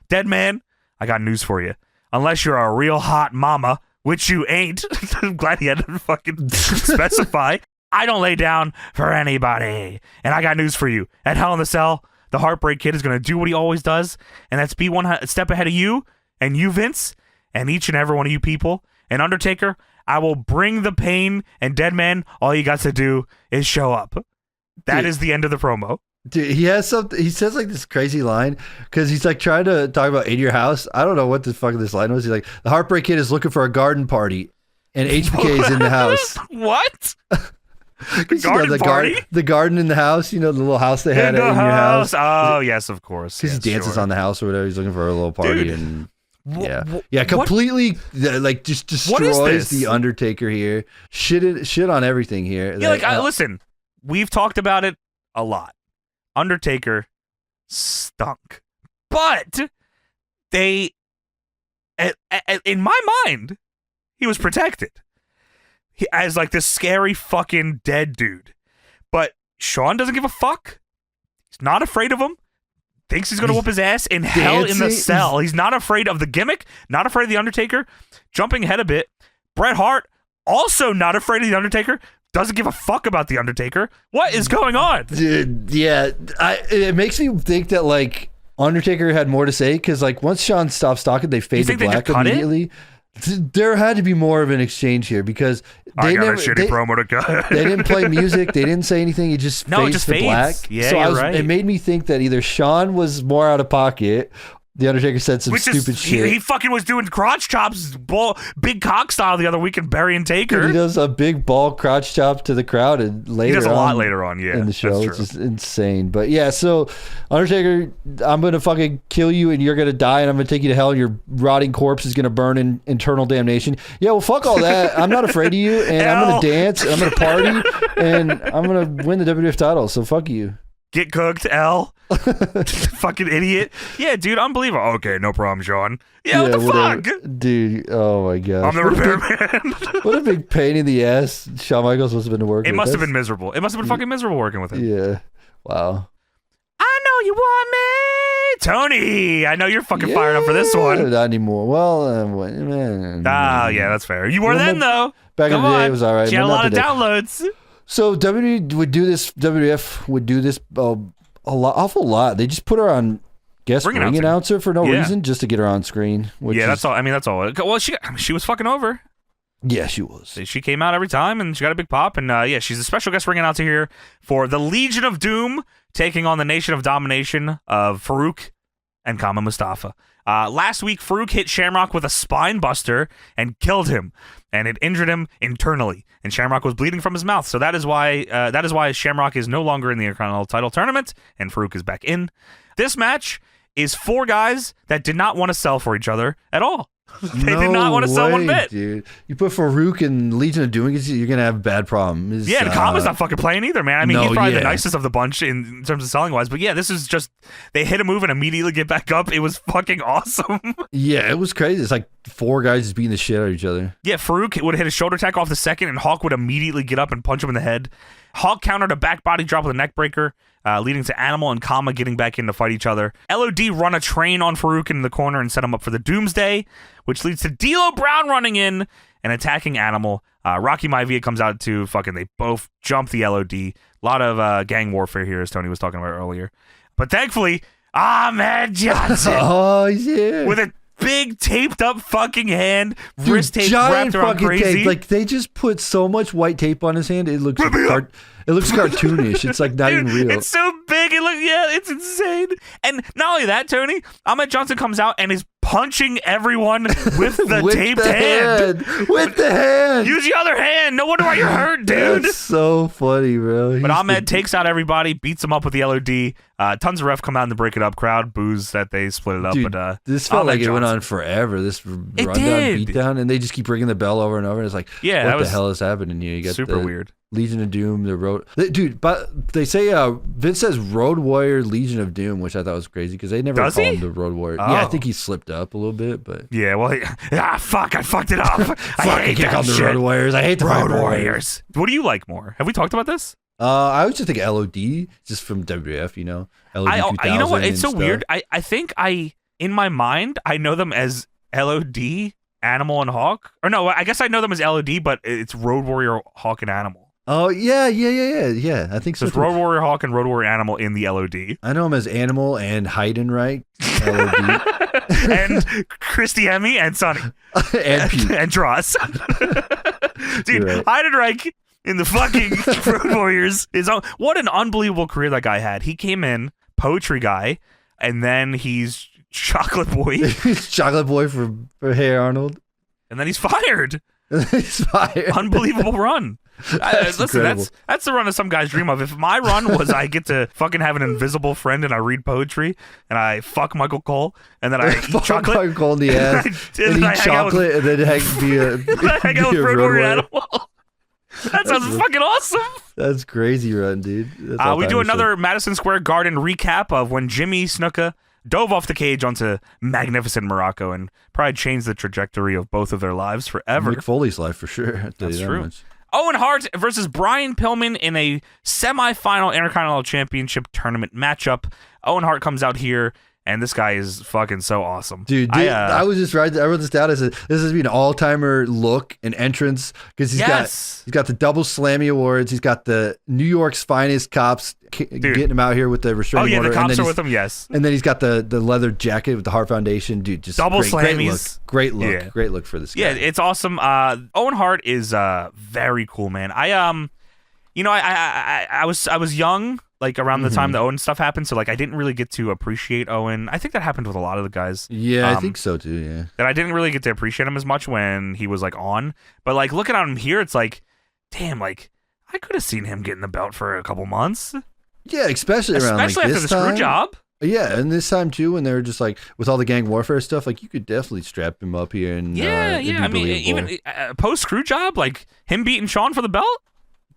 Dead man, I got news for you. Unless you're a real hot mama, which you ain't. I'm glad he had to fucking specify. I don't lay down for anybody. And I got news for you. At Hell in the Cell, the Heartbreak Kid is going to do what he always does, and that's be one step ahead of you, and you, Vince, and each and every one of you people. And Undertaker, I will bring the pain, and Dead Man, all you got to do is show up. That is the end of the promo. Dude, he has something. He says like this crazy line because he's like trying to talk about In Your House. I don't know what the fuck this line was. He's like, the Heartbreak Kid is looking for a garden party, and HBK is in the house. What? Garden party? The garden in the house. You know, the little house they had in your house. Oh, yes, of course. Because he dances on the house or whatever. He's looking for a little party. Dude. And yeah, completely like just destroys the Undertaker here. Shit on everything here. Yeah, like listen, we've talked about it a lot. Undertaker stunk, but they, in my mind, he was protected as like this scary fucking dead dude. But Shawn doesn't give a fuck. He's not afraid of him. Thinks he's gonna whoop his ass in Hell in the Cell. He's not afraid of the gimmick. Not afraid of the Undertaker. Jumping ahead a bit, Bret Hart also not afraid of the Undertaker. Doesn't give a fuck about the Undertaker. What is going on? Dude, yeah, it makes me think that like Undertaker had more to say because like once Shawn stops talking, they fade to black immediately. There had to be more of an exchange here because they got a shitty promo to cut. They didn't play music. They didn't say anything. It just fades to black. Yeah, so you're right. It made me think that either Shawn was more out of pocket. The Undertaker said some stupid shit. He fucking was doing crotch chops, big cock style the other week and burying Taker. Dude, he does a big ball crotch chop to the crowd and later he does a lot later on, yeah, in the show, which is insane. But yeah, so Undertaker, I'm gonna fucking kill you and you're gonna die and I'm gonna take you to hell and your rotting corpse is gonna burn in eternal damnation. Yeah, well, fuck all that. I'm not afraid of you and I'm gonna dance, I'm gonna party, and I'm gonna win the WWF title. So fuck you. Get cooked, L. Fucking idiot. Yeah, dude, unbelievable. Okay, no problem, Shawn. Yeah, what the fuck? Dude, oh my god. I'm the repairman. What a big pain in the ass Shawn Michaels must have been to work with. It must have been miserable. It must have been fucking miserable working with him. Yeah. Wow. I know you want me. Tony, I know you're fucking fired up for this one. Not anymore. Well, yeah, that's fair. You were then, though. Back in the day, it was all right. She had a lot of downloads. So WWF would do this awful lot. They just put her on guest ring announcer for no reason, just to get her on screen. That's all. I mean, that's all. Well, she was fucking over. Yeah, she was. She came out every time, and she got a big pop. And she's a special guest ring announcer here for the Legion of Doom, taking on the Nation of Domination of Farouk and Kama Mustafa. Last week, Farouk hit Shamrock with a spine buster and killed him, and it injured him internally. And Shamrock was bleeding from his mouth, so that is why Shamrock is no longer in the Intercontinental title tournament, and Farouk is back in. This match is 4 guys that did not want to sell for each other at all. They did not want to sell one bit. Dude. You put Farouk and Legion of Doom, you're going to have a bad problem. And Kama's not fucking playing either, man. I mean, he's probably the nicest of the bunch in terms of selling-wise. But yeah, this is just, they hit a move and immediately get back up. It was fucking awesome. Yeah, it was crazy. It's like 4 guys just beating the shit out of each other. Yeah, Farouk would hit a shoulder attack off the second, and Hawk would immediately get up and punch him in the head. Hawk countered a back body drop with a neck breaker, leading to Animal and Kama getting back in to fight each other. LOD run a train on Farouk in the corner and set him up for the Doomsday, which leads to D'Lo Brown running in and attacking Animal. Rocky Maivia comes out to they both jump the LOD. A lot of gang warfare here, as Tony was talking about earlier. But thankfully, Ahmed Johnson with a big taped up fucking hand, wrist tape wrapped around crazy. Tape. Like they just put so much white tape on his hand. It looks cartoonish. It's like not even real. It's so big. It's insane. And not only that, Tony, Ahmed Johnson comes out and is punching everyone with the taped hand. With the hand. Use the other hand. No wonder why you're hurt, dude. That's so funny, bro. But Ahmed takes out everybody, beats them up with the LOD. Tons of ref come out to break it up. Crowd boos that they split it up. Dude, but this felt like it went on forever. This rundown, beatdown, and they just keep ringing the bell over and over. And it's like, what the hell is happening here? You got super weird. Legion of Doom, dude. But they say Vince says Road Warrior Legion of Doom, which I thought was crazy because they never called him the Road Warrior. Oh. Yeah, I think he slipped up a little bit, but yeah, well, fuck, I fucked it up. I can't call them the Road Warriors. I hate the Road Warriors. What do you like more? Have we talked about this? I always just think LOD, just from WWF, you know. LOD 2000. You know what? It's so weird. I think in my mind, I know them as LOD, Animal, and Hawk. Or no, I guess I know them as LOD, but it's Road Warrior, Hawk, and Animal. Oh, yeah. I think so. It's Road Warrior Hawk and Road Warrior Animal in the LOD. I know him as Animal and Heidenreich, LOD. And Christy Hemme and Sonny. and Dross. Dude, right. Heidenreich in the fucking Road Warriors what an unbelievable career that guy had. He came in, poetry guy, and then he's Chocolate Boy. He's Chocolate Boy for Hey Arnold. And then he's fired. He's fired. Unbelievable run. Listen, that's the run of some guy's dream of. If my run was I get to fucking have an invisible friend and I read poetry and I fuck Michael Cole and then I eat chocolate. Michael Cole in the ass and eat chocolate and then hang out with Road Warrior Animal. That sounds fucking awesome. That's crazy run, dude. We do another Madison Square Garden recap of when Jimmy Snuka dove off the cage onto magnificent Morocco and probably changed the trajectory of both of their lives forever. Mick Foley's life for sure. That's true. Owen Hart versus Brian Pillman in a semifinal Intercontinental Championship tournament matchup. Owen Hart comes out here, and this guy is fucking so awesome. Dude, I was just right. I wrote this down as this has been an all-timer look and entrance because he's got the double Slammy Awards. He's got the New York's finest cops getting him out here with the restraining order. The cops are with him, yes. And then he's got the leather jacket with the Hart Foundation. Dude, just double Slammies. Great look. Yeah. Great look for this guy. Yeah, it's awesome. Owen Hart is very cool, man. I was young, like around the time the Owen stuff happened, so like I didn't really get to appreciate Owen. I think that happened with a lot of the guys. Yeah, I think so too. Yeah, that I didn't really get to appreciate him as much when he was like on. But like looking at him here, it's like, damn, like I could have seen him getting the belt for a couple months. Yeah, especially around like after this the time. screw job. Yeah, and this time too, when they were just like with all the gang warfare stuff, like you could definitely strap him up here and I mean, even post screw job, like him beating Shawn for the belt.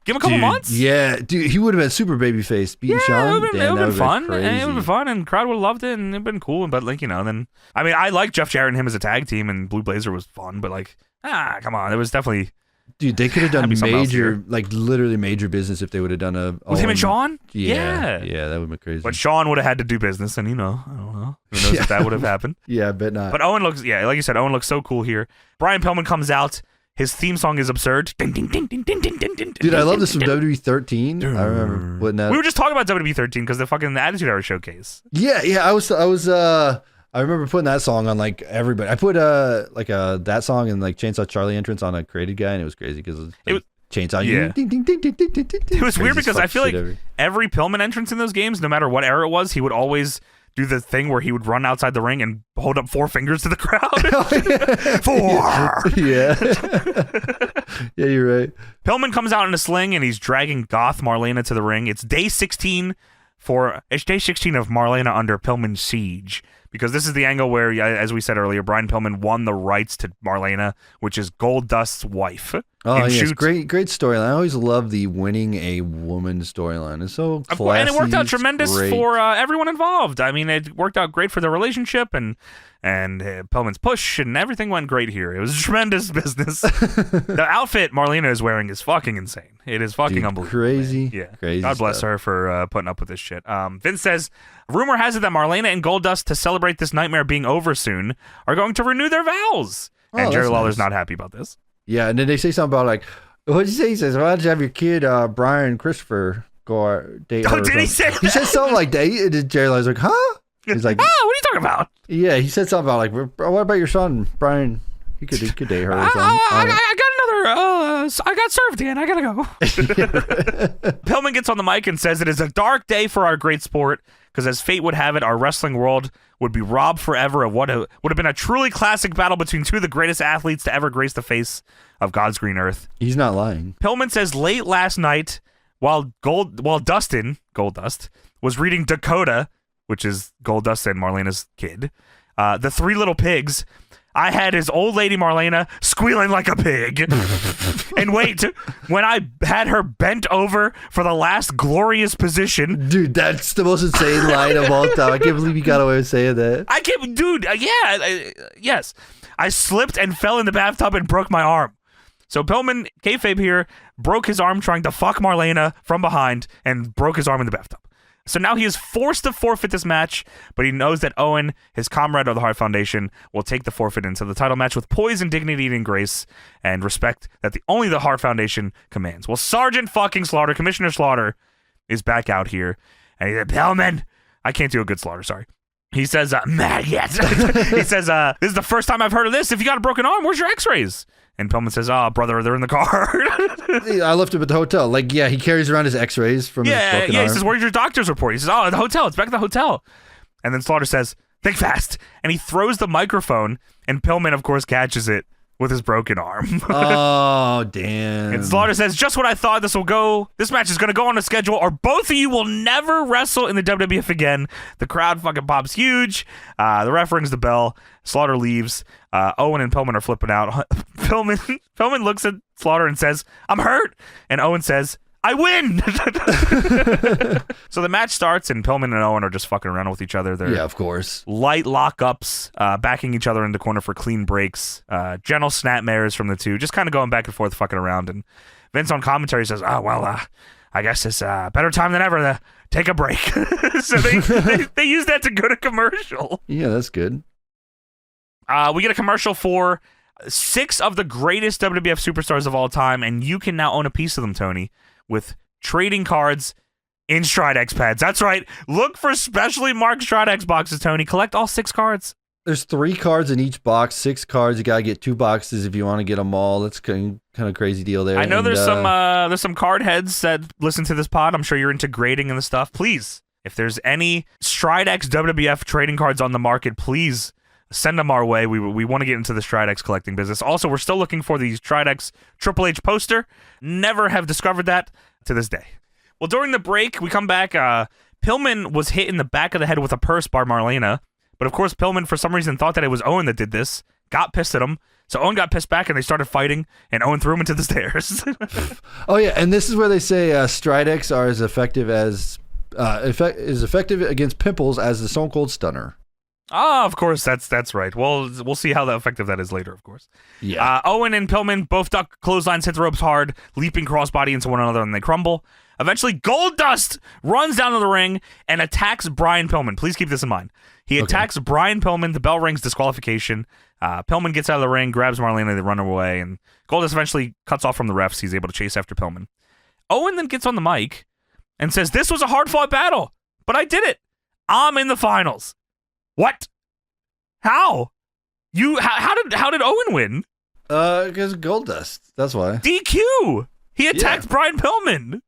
Give him a couple months. Yeah, dude, he would have been super babyface beating Shawn. It would have been fun. It would have been fun, and the crowd would have loved it, and it'd been cool. But like then I mean, I like Jeff Jarrett and him as a tag team, and Blue Blazer was fun. But like, come on, it was definitely. Dude, they could have done major, like literally major business if they would have done with him and Shawn. Yeah, that would have been crazy. But Shawn would have had to do business, and I don't know who knows if that would have happened. Yeah, I bet not. But Owen looks, like you said, Owen looks so cool here. Brian Pillman comes out. His theme song is absurd. Dude, I love this from WWE 13. I remember putting that. We were just talking about WWE 13 because the fucking Attitude Era showcase. Yeah. I remember putting that song on like everybody. I put that song and like Chainsaw Charlie entrance on a Created Guy, and it was crazy because it was Chainsaw. Yeah. It was weird because I feel like every Pillman entrance in those games, no matter what era it was, he would always do the thing where he would run outside the ring and hold up 4 fingers to the crowd. 4. Yeah, you're right. Pillman comes out in a sling and he's dragging Goth Marlena to the ring. It's day 16 of Marlena under Pillman's siege. Because this is the angle where, as we said earlier, Brian Pillman won the rights to Marlena, which is Goldust's wife. Oh, yes. Great storyline. I always love the winning a woman storyline. It's so classy. And it worked out tremendous for everyone involved. I mean, it worked out great for the relationship and Pillman's push, and everything went great here. It was tremendous business. The outfit Marlena is wearing is fucking insane. It is fucking unbelievable. Crazy. Man. Yeah. Crazy God bless her for putting up with this shit. Vince says, rumor has it that Marlena and Goldust, to celebrate this nightmare being over soon, are going to renew their vows. And Jerry Lawler's not happy about this. Yeah, and then they say something about like, what'd you say? He says, why don't you have your kid, Brian Christopher, go date her? Oh, did he say that? He said something like that. And Jerry Lawler's like, huh? He's like, what are you talking about? Yeah, he said something about like, what about your son, Brian? He could date her or something. I got another, I got served, Dan. I gotta go. Pillman gets on the mic and says it is a dark day for our great sport because as fate would have it, our wrestling world would be robbed forever of what would have been a truly classic battle between two of the greatest athletes to ever grace the face of God's green earth. He's not lying. Pillman says late last night, while Goldust was reading Dakota, which is Goldust and Marlena's kid. The Three Little Pigs. I had his old lady Marlena squealing like a pig. And wait, when I had her bent over for the last glorious position. Dude, that's the most insane line of all time. I can't believe you got away with saying that. I can't, dude, yes. I slipped and fell in the bathtub and broke my arm. So Pillman, kayfabe here, broke his arm trying to fuck Marlena from behind and broke his arm in the bathtub. So now he is forced to forfeit this match, but he knows that Owen, his comrade of the Hart Foundation, will take the forfeit into the title match with poise and dignity and grace and respect that only the Hart Foundation commands. Well, Sergeant fucking Slaughter, Commissioner Slaughter, is back out here, and he's like, Pillman, I can't do a good Slaughter, sorry. He says, mad yet. He says, this is the first time I've heard of this. If you got a broken arm, where's your x-rays? And Pillman says, brother, they're in the car. I left him at the hotel. Like, yeah, he carries around his x-rays from his broken arm. He says, where's your doctor's report? He says, at the hotel. It's back at the hotel. And then Slaughter says, think fast. And he throws the microphone, and Pillman, of course, catches it with his broken arm. Oh, damn. And Slaughter says, just what I thought. This match is going to go on a schedule, or both of you will never wrestle in the WWF again. The crowd fucking pops huge. The ref rings the bell. Slaughter leaves. Owen and Pillman are flipping out. Pillman looks at Slaughter and says, I'm hurt. And Owen says, I win. So the match starts, and Pillman and Owen are just fucking around with each other. They're of course. Light lockups, backing each other in the corner for clean breaks, gentle snapmares from the two, just kind of going back and forth, fucking around. And Vince on commentary says, I guess it's better time than ever to take a break. So they use that to go to commercial. Yeah, that's good. We get a commercial for 6 of the greatest WWF superstars of all time, and you can now own a piece of them, Tony, with trading cards in Stridex pads. That's right. Look for specially marked Stridex boxes, Tony. Collect all 6 cards. There's 3 cards in each box, 6 cards. You gotta get 2 boxes if you want to get them all. That's kind of crazy deal there. I know there's some card heads that listen to this pod. I'm sure you're into grading and the stuff. Please, if there's any Stridex WWF trading cards on the market, please send them our way. We want to get into the Stridex collecting business. Also, we're still looking for the Stridex Triple H poster. Never have discovered that to this day. Well, during the break, we come back. Pillman was hit in the back of the head with a purse by Marlena. But of course, Pillman, for some reason, thought that it was Owen that did this, got pissed at him. So Owen got pissed back, and they started fighting, and Owen threw him into the stairs. Oh, yeah, and this is where they say Stridex are as effective against pimples as the Stone Cold Stunner. Of course, that's right. Well, we'll see how effective that is later, of course. Yeah. Owen and Pillman both duck clotheslines, hit the ropes hard, leaping crossbody into one another, and they crumble. Eventually, Goldust runs down to the ring and attacks Brian Pillman. Please keep this in mind. He attacks Brian Pillman. The bell rings, disqualification. Pillman gets out of the ring, grabs Marlena, they run away, and Goldust eventually cuts off from the refs. He's able to chase after Pillman. Owen then gets on the mic and says, "This was a hard-fought battle, but I did it. I'm in the finals." What? How? How did Owen win? Because Goldust. That's why. DQ. He attacked Brian Pillman.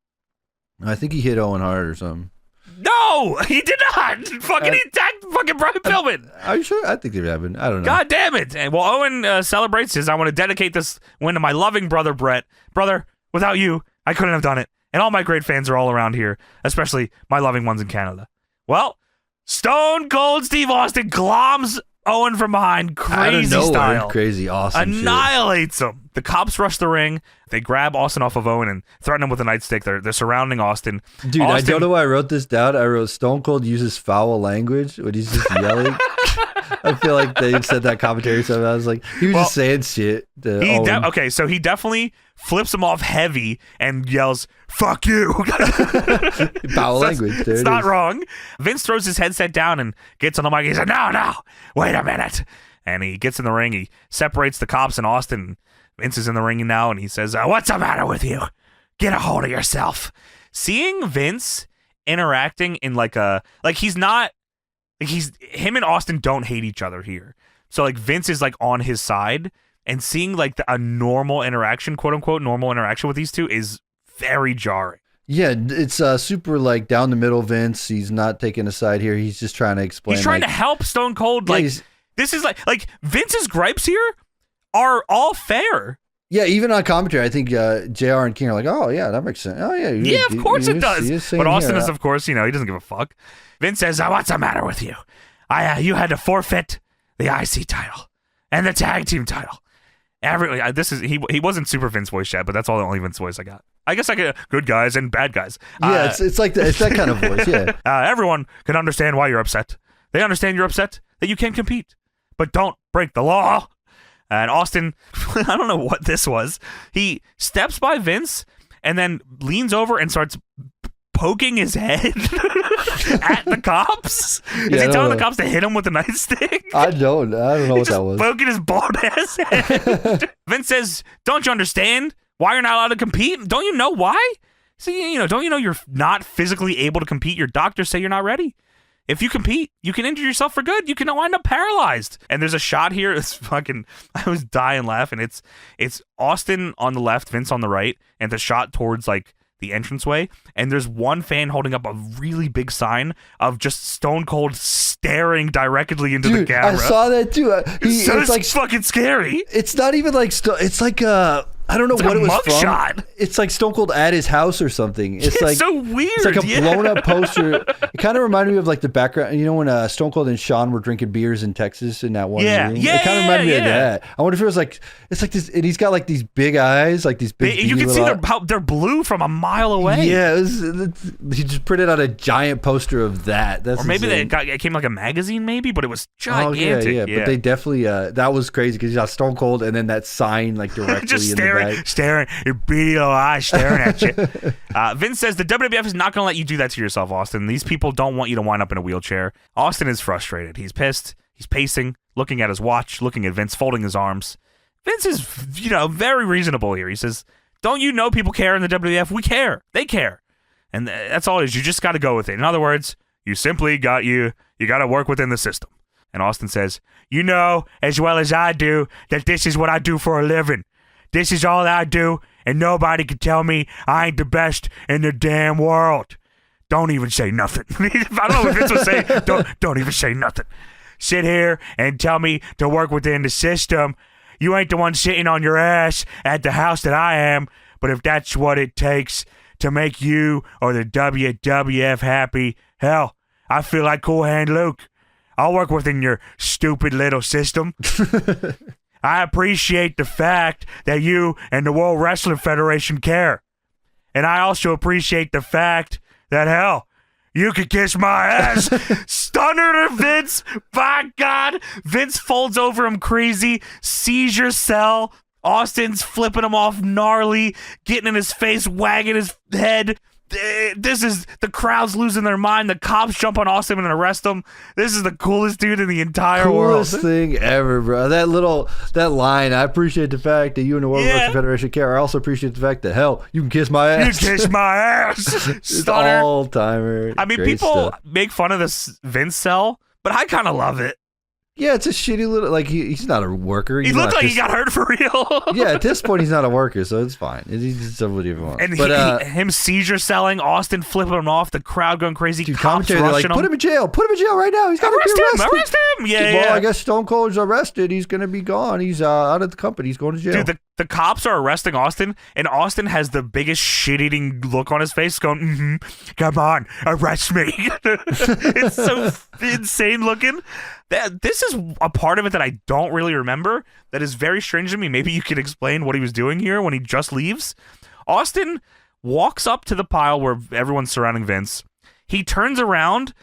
I think he hit Owen Hart or something. No, he did not. He attacked fucking Brian Pillman. Are you sure? I think it happened. I don't know. God damn it. And while Owen celebrates his, I want to dedicate this win to my loving brother, Brett. Brother, without you, I couldn't have done it. And all my great fans are all around here, especially my loving ones in Canada. Well, Stone Cold Steve Austin gloms Owen from behind, crazy style. Crazy, awesome annihilates him. The cops rush the ring. They grab Austin off of Owen and threaten him with a nightstick. They're surrounding Austin. Dude, I don't know why I wrote this down. I wrote Stone Cold uses foul language when he's just yelling. I feel like they said that commentary, so I was like, he was just saying shit. Okay, so he definitely flips him off heavy and yells, "Fuck you." Foul language. It's not wrong. Vince throws his headset down and gets on the mic. He said, No, wait a minute. And he gets in the ring. He separates the cops and Austin. Vince is in the ring now, and he says, "What's the matter with you? Get a hold of yourself." Seeing Vince interacting in him and Austin don't hate each other here. So like Vince is like on his side, and seeing like a normal interaction, quote unquote, normal interaction with these two is very jarring. Yeah, it's super like down the middle Vince. He's not taking a side here. He's just trying to explain. He's trying to help Stone Cold. Like this is like Vince's gripes here are all fair. Yeah, even on commentary, I think JR and King are like, oh, yeah, that makes sense. Oh, yeah. Yeah, of course it does. But Austin here. is, of course, he doesn't give a fuck. Vince says, what's the matter with you? You had to forfeit the IC title and the tag team title. He wasn't super Vince voice yet, but that's all the only Vince voice I got. I guess I get good guys and bad guys. Yeah, it's like it's that kind of voice, yeah. Everyone can understand why you're upset. They understand you're upset that you can't compete, but don't break the law. And Austin, I don't know what this was. He steps by Vince and then leans over and starts poking his head at the cops. Is he telling the cops to hit him with a nightstick? I don't know what that was. Poking his bald ass head. Vince says, "Don't you understand why you're not allowed to compete? Don't you know why? See, don't you know you're not physically able to compete? Your doctors say you're not ready. If you compete, you can injure yourself for good. You can wind up paralyzed." And there's a shot here. It's fucking. I was dying laughing. It's Austin on the left, Vince on the right, and the shot towards like the entranceway. And there's one fan holding up a really big sign of just Stone Cold staring directly into the camera. I saw that too. It's like fucking scary. It's not even like it's like I don't know what it was from. Shot. It's like Stone Cold at his house or something. It's like so weird. It's like a blown up poster. It kind of reminded me of like the background. When Stone Cold and Sean were drinking beers in Texas in that one room. It kind of reminded me of that. I wonder if it was like it's like this, and he's got like these big eyes, like these big. You can see they're blue from a mile away. Yeah, he just printed out a giant poster of that. That's or maybe insane. it came like a magazine, maybe, but it was gigantic. Oh, yeah. But they definitely that was crazy because you got Stone Cold and then that sign like directly just in the back. staring. Your beady little eyes staring at you. Vince says the WWF is not going to let you do that to yourself, Austin. These people don't want you to wind up in a wheelchair. Austin is frustrated. He's pissed. He's pacing, looking at his watch, looking at Vince, folding his arms. Vince is, very reasonable here. He says, don't you know people care in the WWF? We care. They care. And that's all it is. You just got to go with it. In other words, you simply got to work within the system. And Austin says, you know as well as I do that this is what I do for a living. This is all I do, and nobody can tell me I ain't the best in the damn world. Don't even say nothing. I don't know what Vince was saying. Don't even say nothing. Sit here and tell me to work within the system. You ain't the one sitting on your ass at the house that I am, but if that's what it takes to make you or the WWF happy, hell, I feel like Cool Hand Luke. I'll work within your stupid little system. I appreciate the fact that you and the World Wrestling Federation care. And I also appreciate the fact that, hell, you could kiss my ass. Stunner to Vince. By God. Vince folds over him crazy. Seizure cell. Austin's flipping him off gnarly. Getting in his face, wagging his head. The crowd's losing their mind. The cops jump on Austin and arrest him. This is the coolest dude in the entire world. Coolest thing ever, bro. That line, I appreciate the fact that you and the World Wrestling Federation care. I also appreciate the fact that, hell, you can kiss my ass. You kiss my ass. Stunner. All-timer. I mean, people make fun of this Vince cell, but I kind of love it. Yeah, it's a shitty little, like, he's not a worker. He looked like he got hurt for real. Yeah, at this point, he's not a worker, so it's fine. He's just somebody who wants. And him seizure selling, Austin flipping him off, the crowd going crazy, dude, cops commentary, they're like, him. put him in jail right now. He's got to be arrested. Arrest him. Yeah, well, I guess Stone Cold's arrested. He's going to be gone. He's out of the company. He's going to jail. Dude, the cops are arresting Austin, and Austin has the biggest shit-eating look on his face going, come on, arrest me. It's so insane looking. This is a part of it that I don't really remember that is very strange to me. Maybe you could explain what he was doing here when he just leaves. Austin walks up to the pile where everyone's surrounding Vince. He turns around.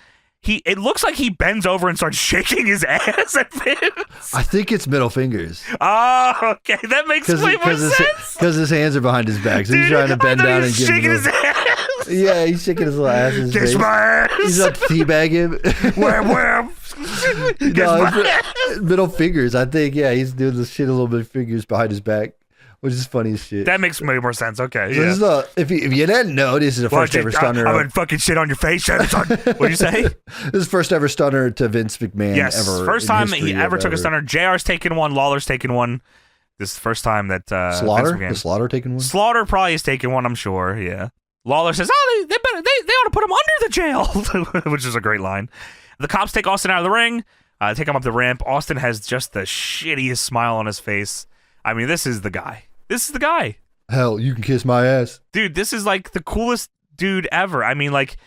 It looks like he bends over and starts shaking his ass at Vince. I think it's middle fingers. Oh, okay. That makes way more sense. Because his hands are behind his back, so he's trying to bend down and get shaking his ass. Yeah, he's shaking his little ass in his Kiss face. my ass. He's up to teabag him. Where? Middle fingers, I think. Yeah, he's doing the shit a little bit fingers behind his back, which is funny as shit. That makes way more sense. Okay, so yeah. If you didn't know, this is the first ever stunner. I'm gonna fucking shit on your face. What'd you say? This is first ever stunner to Vince McMahon ever. First time he ever took a stunner. JR's taken one. Lawler's taken one. This is the first time that Slaughter? Is Slaughter taking one? Slaughter probably has taken one, I'm sure, yeah. Lawler says, oh, they ought to put him under the jail, which is a great line. The cops take Austin out of the ring, take him up the ramp. Austin has just the shittiest smile on his face. I mean, this is the guy. This is the guy. Hell, you can kiss my ass. Dude, this is like the coolest dude ever. I mean, like,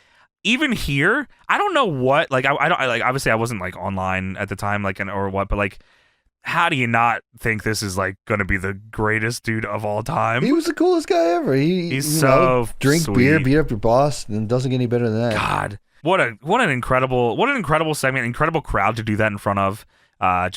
even here, I don't know what, like, I don't, like, obviously I wasn't, like, online at the time, like, or what, but, like, how do you not think this is, like, gonna be the greatest dude of all time? He was the coolest guy ever. He's so drink sweet. beer, beat up your boss, and it doesn't get any better than that. God, what an incredible segment, incredible crowd to do that in front of. It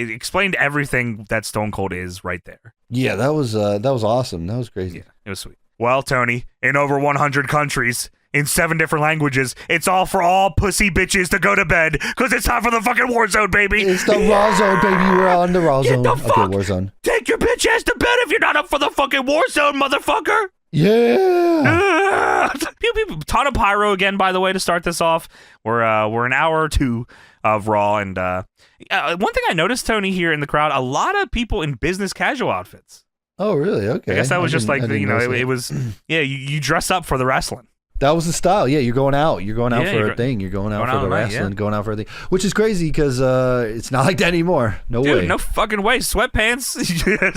explained everything that Stone Cold is right there. Yeah, that was awesome. That was crazy. Yeah, it was sweet. Well, Tony, in over 100 countries, in 7 different languages, it's all for all pussy bitches to go to bed, because it's time for the fucking war zone, baby. It's the raw zone, baby. We're on the raw zone. Get the fuck. Okay, war zone. Take your bitch ass to bed if you're not up for the fucking war zone, motherfucker. Yeah. Pew, pew, ton of pyro again, by the way, to start this off. We're an hour or two of Raw, and one thing I noticed, Tony, here in the crowd, a lot of people in business casual outfits. Oh, really? Okay. I guess that was just like, it was, yeah, you dress up for the wrestling. That was the style. Yeah, you're going out. You're going out Yeah, for a thing. You're going out for the wrestling, yeah. Going out for a thing. Which is crazy because it's not like that anymore. No Dude, way. no fucking way. Sweatpants.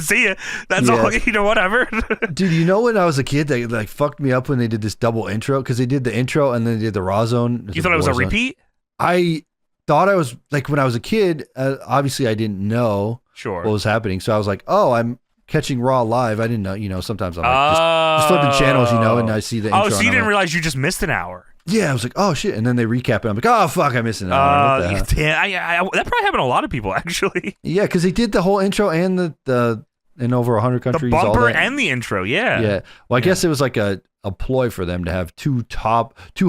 See ya. That's all, whatever. Dude, you know when I was a kid, they like fucked me up when they did this double intro, because they did the intro and then they did the Raw Zone. You thought it was a repeat? I thought I was, like, when I was a kid, obviously I didn't know Sure. what was happening. So I was like, oh, I'm catching Raw live. I didn't know, sometimes I'm like, just flipping channels, and I see the intro. Oh, so you didn't like, realize you just missed an hour. Yeah, I was like, oh shit. And then they recap it. I'm like, oh fuck, I missed an hour. What the hell? Yeah, that probably happened to a lot of people, actually. Yeah, because they did the whole intro and the in over 100 countries. The bumper all that. and the intro, yeah. Yeah. Well, I guess it was like a ploy for them to have two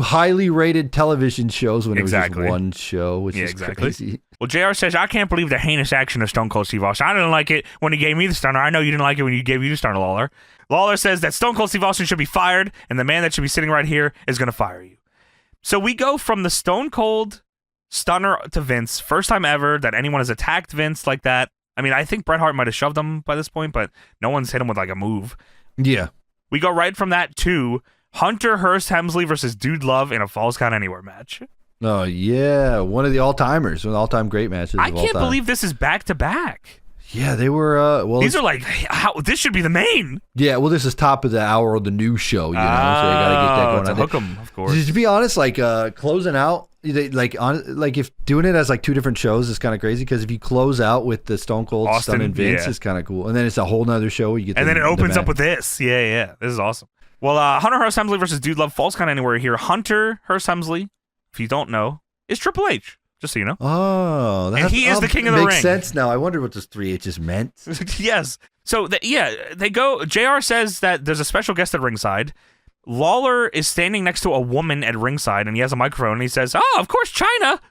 highly rated television shows when it was just one show, which is crazy. Well, JR says, I can't believe the heinous action of Stone Cold Steve Austin. I didn't like it when he gave me the stunner. I know you didn't like it when he gave you the stunner, Lawler. Lawler says that Stone Cold Steve Austin should be fired, and the man that should be sitting right here is going to fire you. So we go from the Stone Cold stunner to Vince. First time ever that anyone has attacked Vince like that. I mean, I think Bret Hart might have shoved him by this point, but no one's hit him with like a move. Yeah. We go right from that to Hunter Hearst Helmsley versus Dude Love in a Falls Count Anywhere match. Oh, yeah. One of the all-timers. One of the all-time great matches I of all can't time. believe this is back-to-back. Yeah, they were... These are like... this should be the main. Yeah, well, this is top of the hour of the new show, so you got to get that going. To hook 'em, of course. To be honest, like, closing out... if doing it as like 2 different shows is kind of crazy, because if you close out with the Stone Cold Stun and Vince, it's kind of cool, and then it's a whole nother show where you get and then it opens up with this. Yeah, this is awesome. Well, Hunter Hearst Helmsley versus Dude Love, Falls Count Anywhere here. Hunter Hearst Helmsley, if you don't know, is Triple H, just so you know. Oh, and he is the king of the ring. Makes sense now. I wonder what those 3 H's meant. Yes. So they go. JR says that there's a special guest at ringside. Lawler is standing next to a woman at ringside, and he has a microphone, and he says, "Oh, of course, China."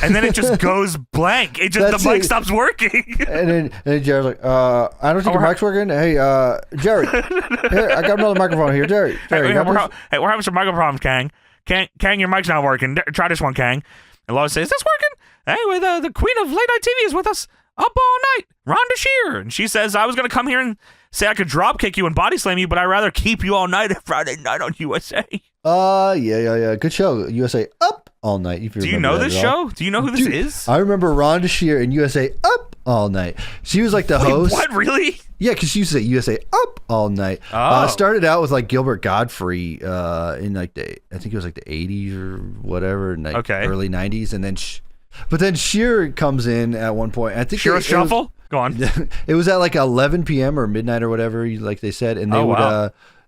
And then it just goes blank. The mic stops working. And then Jerry's like, I don't think your mic's working. Hey, Jerry, here, I got another microphone here. Jerry, we're having some micro problems, Kang. Kang, your mic's not working. Try this one, Kang. And Lawler says, "Is this working?" Anyway, the queen of late night TV is with us up all night, Rhonda Shear. And she says, "I was going to come here and say I could drop kick you and body slam you, but I'd rather keep you all night at Friday night on USA." Yeah. Good show. USA Up All Night. If you Do you know this show? Do you know who this is? I remember Rhonda Shear in USA Up All Night. She was like the host. What, really? Yeah, because she used to say USA Up All Night. Started out with like Gilbert Godfrey in like I think it was like the 80s or whatever, like early 90s, and then but then Shear comes in at one point. I think Shear Shuffle? Go on. It was at like 11 p.m. or midnight or whatever, like they said, and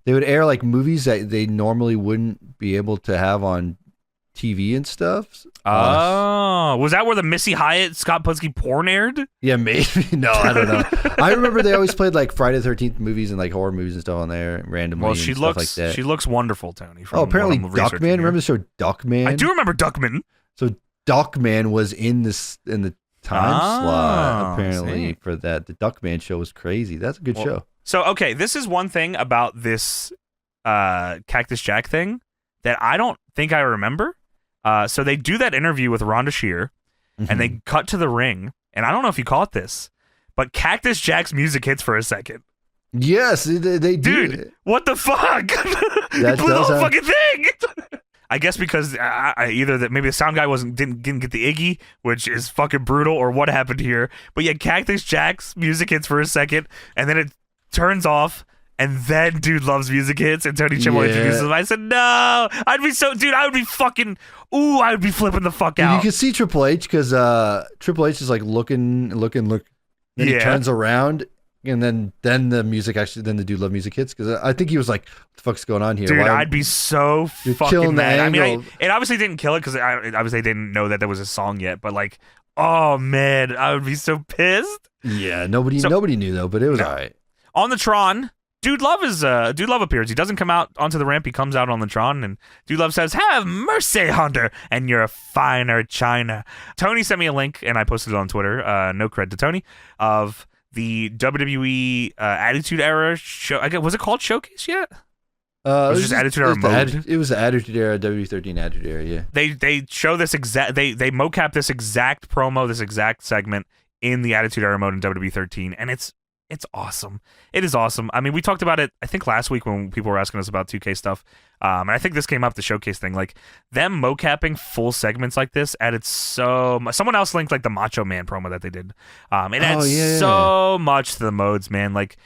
they would air like movies that they normally wouldn't be able to have on TV and stuff. Was that where the Missy Hyatt, Scott Putski porn aired? Yeah, maybe. No, I don't know. I remember they always played like Friday the 13th movies and like horror movies and stuff on there randomly. Well, stuff like that. She looks wonderful, Tony. Apparently Duckman. Remember the show Duckman? I do remember Duckman. So Duckman was in the time slot apparently for that. The Duckman show was crazy. That's a good show. So, okay, this is one thing about this Cactus Jack thing that I don't think I remember. So they do that interview with Rhonda Shear, and they cut to the ring, and I don't know if you caught this, but Cactus Jack's music hits for a second. Yes, they do. Dude, what the fuck? That blew the whole fucking thing. I guess because either that maybe the sound guy didn't get the Iggy, which is fucking brutal, or what happened here. But yeah, Cactus Jack's music hits for a second, and then it turns off, and then Dude Loves music hits, and Tony Chimel introduces him. I said, no, I would be fucking, I would be flipping the fuck out. You can see Triple H because Triple H is like looking. Then he turns around. And then the music then the Dude Love music hits because I think he was like, "What the fuck's going on here?" Dude, I'd be so fucking mad. I mean, it obviously didn't kill it because obviously I didn't know that there was a song yet. But like, oh man, I would be so pissed. Yeah, nobody knew though, but it was all right. On the Tron, Dude Love appears. He doesn't come out onto the ramp. He comes out on the Tron, and Dude Love says, "Have mercy, Hunter, and you're a finer China." Tony sent me a link, and I posted it on Twitter. No cred to Tony of the WWE Attitude Era show. Was it called Showcase yet? It was just Attitude Era mode. It was the Attitude Era, W13 Attitude Era. Yeah. They show this exact. They mocap this exact promo, this exact segment in the Attitude Era mode in WWE 13, and it's awesome. It is awesome. I mean, we talked about it, I think, last week when people were asking us about 2K stuff. And I think this came up, the Showcase thing. Like, them mocapping full segments like this added so much. Someone else linked, like, the Macho Man promo that they did. It adds so much to the modes, man. Like,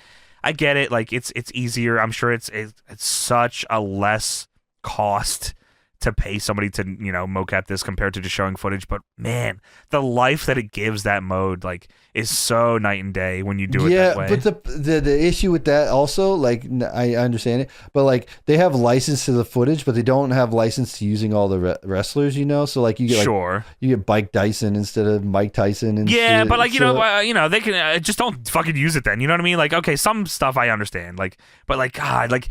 I get it. Like, it's easier. I'm sure it's such a less cost to pay somebody to, mocap this compared to just showing footage. But man, the life that it gives that mode, like, is so night and day when you do it that way. Yeah, but the issue with that also, like, I understand it, but like, they have license to the footage, but they don't have license to using all the wrestlers, so like you get you get Mike Dyson instead of Mike Tyson. And yeah, but like, they can just don't fucking use it then. You know what I mean? Like, okay, some stuff I understand, like, but like, God, like,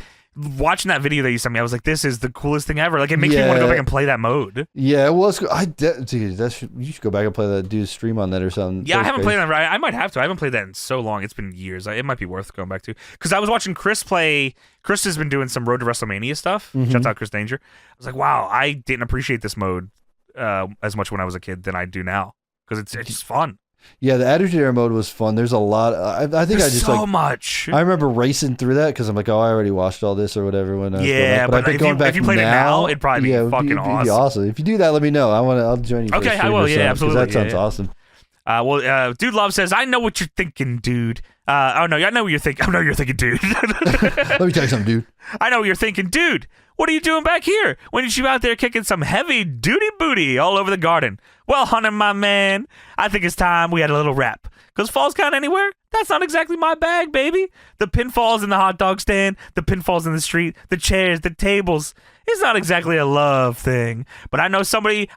watching that video that you sent me, I was like, this is the coolest thing ever. Like, it makes me want to go back and play that mode. Yeah, it was. Dude, you should go back and play that. Do a stream on that or something. Yeah, I haven't played that. I might have to. I haven't played that in so long. It's been years. It might be worth going back to. Because I was watching Chris play. Chris has been doing some Road to WrestleMania stuff. Mm-hmm. Shouts out Chris Danger. I was like, wow, I didn't appreciate this mode as much when I was a kid than I do now. Because it's just fun. Yeah, the Attitude Era mode was fun. There's a lot. I think There's I just so much. I remember racing through that because I'm like, I already watched all this or whatever. When I was but if you played it now, it'd probably be fucking awesome. It'd be awesome. If you do that, let me know. I'll join you. Okay, I will. Yeah, absolutely. That sounds awesome. Dude Love says, "I know what you're thinking, dude." I know what you're thinking. I know you're thinking, dude. Let me tell you something, dude. I know what you're thinking, dude. What are you doing back here? When you out there kicking some heavy duty booty all over the garden? Well, Hunter, my man, I think it's time we had a little rap. Because falls count anywhere? That's not exactly my bag, baby. The pinfalls in the hot dog stand, the pinfalls in the street, the chairs, the tables. It's not exactly a love thing. But I know somebody,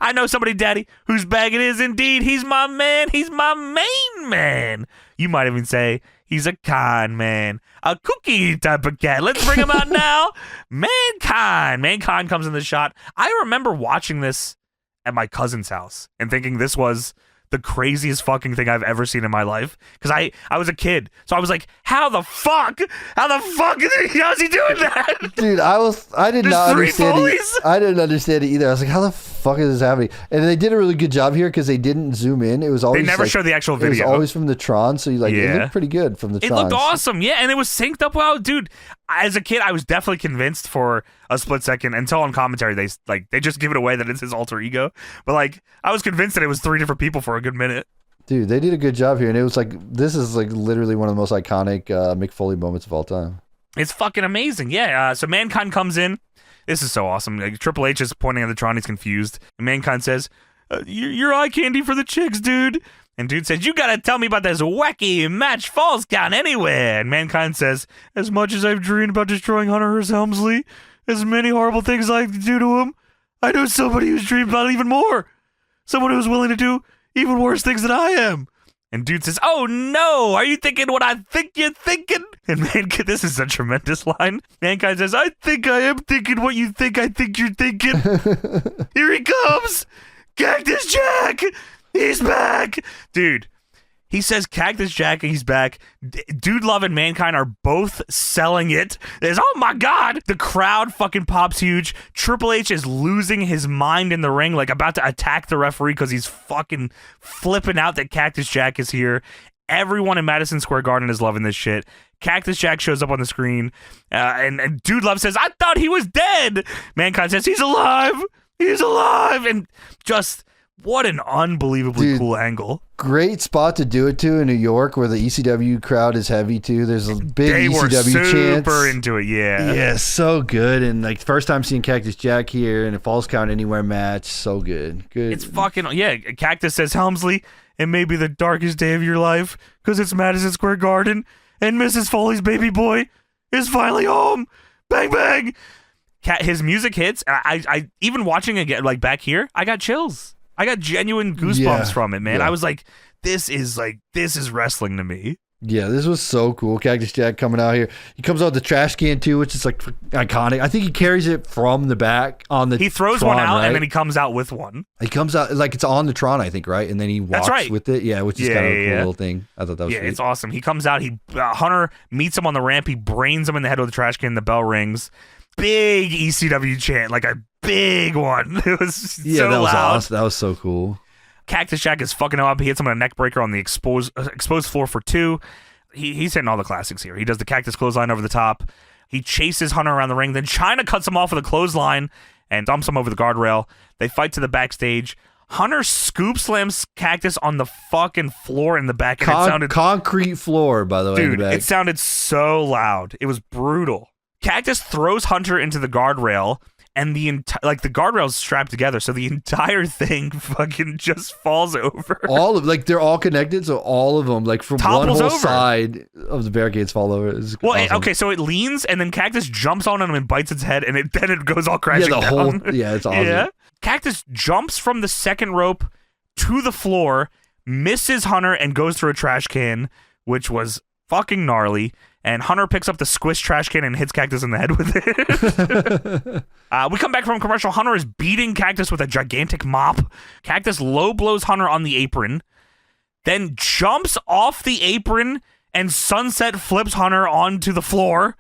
daddy, whose bag it is indeed. He's my man. He's my main man. You might even say he's a kind man. A cookie type of cat. Let's bring him out now. Mankind. Mankind comes in the shot. I remember watching this at my cousin's house and thinking this was the craziest fucking thing I've ever seen in my life. Because I was a kid. So I was like, how the fuck how's he doing that? Dude, I did not understand it. I didn't understand it either. I was like, how the fuck is this happening? And they did a really good job here because they didn't zoom in. It was always they never showed the actual video. It was always from the Tron, so it looked pretty good from the Tron. It looked awesome, yeah, and it was synced up well. Dude, as a kid, I was definitely convinced for a split second until on commentary they just give it away that it's his alter ego. But like, I was convinced that it was 3 different people for a good minute. Dude, they did a good job here, and it was like, this is like literally one of the most iconic Mick Foley moments of all time. It's fucking amazing, yeah. So Mankind comes in. This is so awesome. Like, Triple H is pointing at the Tron. He's confused. And Mankind says, "You're eye candy for the chicks, dude." And dude says, "You gotta tell me about this wacky match falls count anywhere." And Mankind says, "As much as I've dreamed about destroying Hunter Hearst Helmsley, as many horrible things I like to do to him, I know somebody who's dreamed about it even more. Someone who's willing to do even worse things than I am." And dude says, "Oh no, are you thinking what I think you're thinking?" And Mankind, this is a tremendous line. Mankind says, "I think I am thinking what you think I think you're thinking." Here he comes! Cactus Jack! He's back! Dude, he says Cactus Jack, he's back. Dude Love and Mankind are both selling it. There's, oh my God! The crowd fucking pops huge. Triple H is losing his mind in the ring, like about to attack the referee because he's fucking flipping out that Cactus Jack is here. Everyone in Madison Square Garden is loving this shit. Cactus Jack shows up on the screen, and Dude Love says, "I thought he was dead." Mankind says, "He's alive. He's alive." And just what an unbelievably cool angle. Great spot to do it to in New York, where the ECW crowd is heavy too. There's a big They ECW were super chants. into it, yeah. Yeah, so good. And like first time seeing Cactus Jack here in a Falls Count Anywhere match, so good. Good. It's fucking, yeah. Cactus says, "Helmsley, it may be the darkest day of your life because it's Madison Square Garden and Mrs. Foley's baby boy is finally home." Bang, bang. His music hits. I even watching it again, like back here, I got chills. I got genuine goosebumps from it, man. Yeah. I was like, this is wrestling to me. Yeah, this was so cool. Cactus Jack coming out here. He comes out with the trash can too, which is like iconic. I think he carries it from the back on the. He throws Tron, one out right? and then he comes out with one. He comes out like it's on the Tron, I think, right? And then he walks with it. Yeah, which is kind of a cool little thing. I thought that was sweet. It's awesome. He comes out. Hunter meets him on the ramp. He brains him in the head with the trash can. The bell rings. Big ECW chant, like a big one. It was so that was loud. awesome. That was so cool. Cactus Jack is fucking him up. He hits him with a neck breaker on the exposed floor for 2. He's hitting all the classics here. He does the cactus clothesline over the top. He chases Hunter around the ring. Then China cuts him off with a clothesline and dumps him over the guardrail. They fight to the backstage. Hunter scoop slams Cactus on the fucking floor in the back. And it sounded concrete floor, by the way. dude, in the back. it sounded so loud. It was brutal. Cactus throws Hunter into the guardrail, and the guardrail's strapped together, so the entire thing fucking just falls over. All of they're all connected, so all of them from Topples one whole over. side of the barricades fall over. Awesome. Okay, so it leans, and then Cactus jumps on him and bites its head, and then it goes all crashing down. It's awesome. Yeah. Cactus jumps from the second rope to the floor, misses Hunter, and goes through a trash can, which was fucking gnarly. And Hunter picks up the squish trash can and hits Cactus in the head with it. We come back from commercial. Hunter is beating Cactus with a gigantic mop. Cactus low blows Hunter on the apron, then jumps off the apron and sunset flips Hunter onto the floor.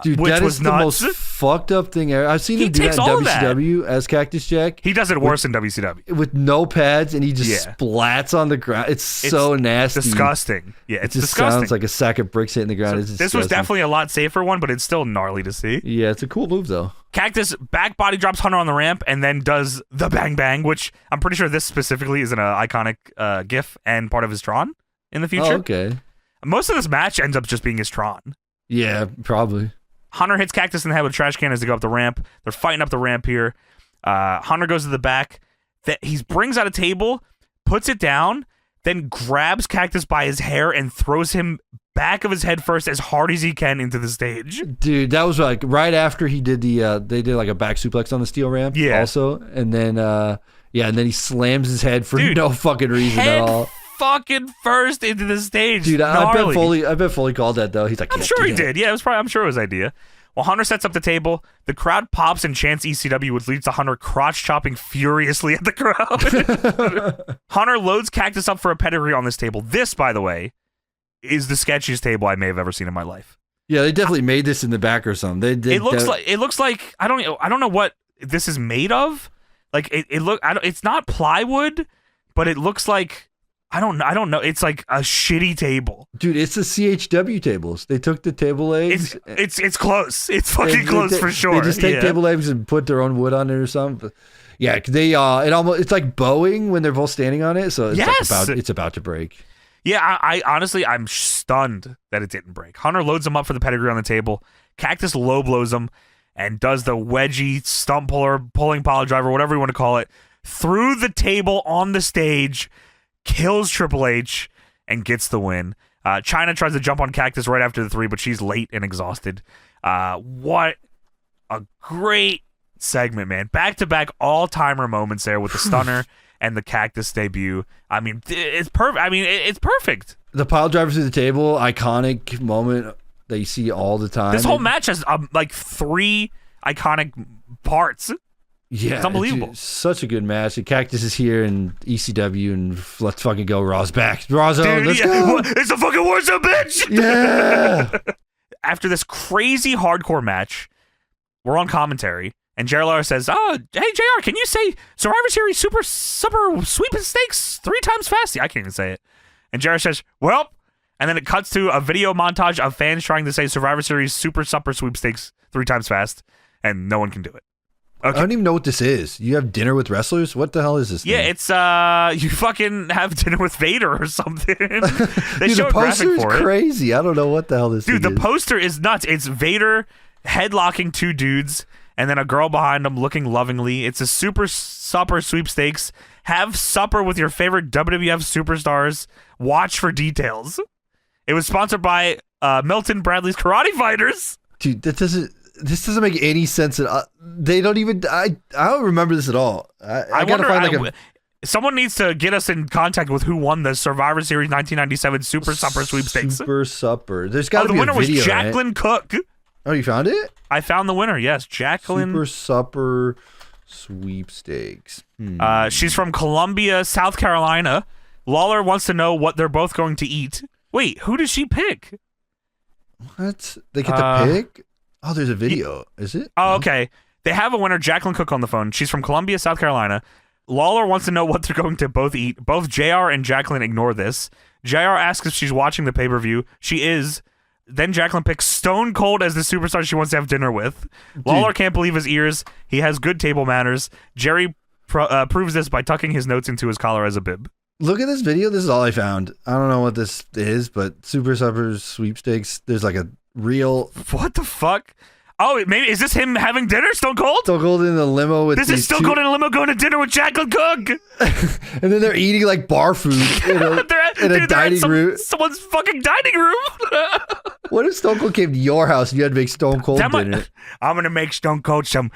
Dude, which that was is the nuts. most fucked up thing ever. I've seen He him do takes that all in of that. WCW as Cactus Jack. He does it worse in WCW. With no pads, and he just splats on the ground. It's so nasty. Disgusting. Yeah, it's it just disgusting. sounds like a sack of bricks hitting the ground. It's This disgusting. was definitely a lot safer one, but it's still gnarly to see. Yeah, it's a cool move, though. Cactus back body drops Hunter on the ramp and then does the bang bang, which I'm pretty sure this specifically is an iconic gif and part of his Tron in the future. Oh, okay. Most of this match ends up just being his Tron. Yeah, probably. Hunter hits Cactus in the head with a trash can as they go up the ramp. They're fighting up the ramp here. Hunter goes to the back. He brings out a table, puts it down, then grabs Cactus by his hair and throws him back of his head first as hard as he can into the stage. Dude, that was like right after he did they did like a back suplex on the steel ramp also. And then, and then he slams his head for no fucking reason at all. Fucking first into the stage. Dude, I bet Foley called that though. He's like, I'm sure he did. Yeah, I'm sure it was idea. Well, Hunter sets up the table. The crowd pops and chants ECW, which leads to Hunter crotch chopping furiously at the crowd. Hunter loads Cactus up for a pedigree on this table. This, by the way, is the sketchiest table I may have ever seen in my life. Yeah, they definitely made this in the back or something. It looks like I don't know what this is made of. Like it's not plywood, but it looks like I don't know. It's like a shitty table. Dude, it's the CHW tables. They took the table legs. It's close. It's fucking close for sure. They just take table legs and put their own wood on it or something. But yeah, it's like bowing when they're both standing on it. So it's about to break. Yeah, I honestly I'm stunned that it didn't break. Hunter loads him up for the pedigree on the table. Cactus low blows him and does the wedgie stump puller, pulling pile driver, whatever you want to call it, through the table on the stage. Kills Triple H and gets the win. China tries to jump on Cactus right after the 3, but she's late and exhausted. What a great segment, man. Back-to-back all-timer moments there with the stunner and the Cactus debut. I mean, it's perfect. It's perfect. The pile driver through the table, iconic moment that you see all the time. This whole match has like 3 iconic parts. Yeah, it's unbelievable. It's such a good match. The Cactus is here in ECW, and let's fucking go. Raw's back. Raw's on. Let's go. It's a fucking Warzone, bitch. Yeah. After this crazy hardcore match, we're on commentary, and Jerry Lawler says, "Oh, hey JR, can you say Survivor Series Super Sweepstakes 3 times fast?" I can't even say it. And Jerry says, "Well, And then it cuts to a video montage of fans trying to say Survivor Series Super Supper Sweepstakes 3 times fast, and no one can do it. Okay. I don't even know what this is. You have dinner with wrestlers? What the hell is this? Yeah, thing? it's you fucking have dinner with Vader or something. They Dude, show the a graphic poster is for it. crazy. I don't know what the hell this Dude, thing the is. poster is nuts. It's Vader headlocking 2 dudes and then a girl behind him looking lovingly. It's a Super Supper Sweepstakes. Have supper with your favorite WWF superstars. Watch for details. It was sponsored by Milton Bradley's Karate Fighters. Dude, this doesn't make any sense. They don't even. I don't remember this at all. I gotta wonder, find someone needs to get us in contact with who won the Survivor Series 1997 Super Supper Sweepstakes. Super Supper. There's got to the be winner a video, was Jacqueline right? Cook. Oh, you found it? I found the winner. Yes, Jacqueline. Super Supper Sweepstakes. She's from Columbia, South Carolina. Lawler wants to know what they're both going to eat. Wait, who does she pick? What? They get to pick? Oh, there's a video. Is it? Oh, okay. They have a winner, Jacqueline Cook, on the phone. She's from Columbia, South Carolina. Lawler wants to know what they're going to both eat. Both JR and Jacqueline ignore this. JR asks if she's watching the pay-per-view. She is. Then Jacqueline picks Stone Cold as the superstar she wants to have dinner with. Lawler can't believe his ears. He has good table manners. Jerry proves this by tucking his notes into his collar as a bib. Look at this video. This is all I found. I don't know what this is, but Super Supper Sweepstakes. There's like a real. What the fuck? Oh, maybe is this him having dinner, Stone Cold? Stone Cold in the limo with This is Stone Cold in a limo going to dinner with Jacqueline Cook. And then they're eating like bar food in a dining room. Someone's fucking dining room. What if Stone Cold came to your house and you had to make Stone Cold dinner? I'm going to make Stone Cold some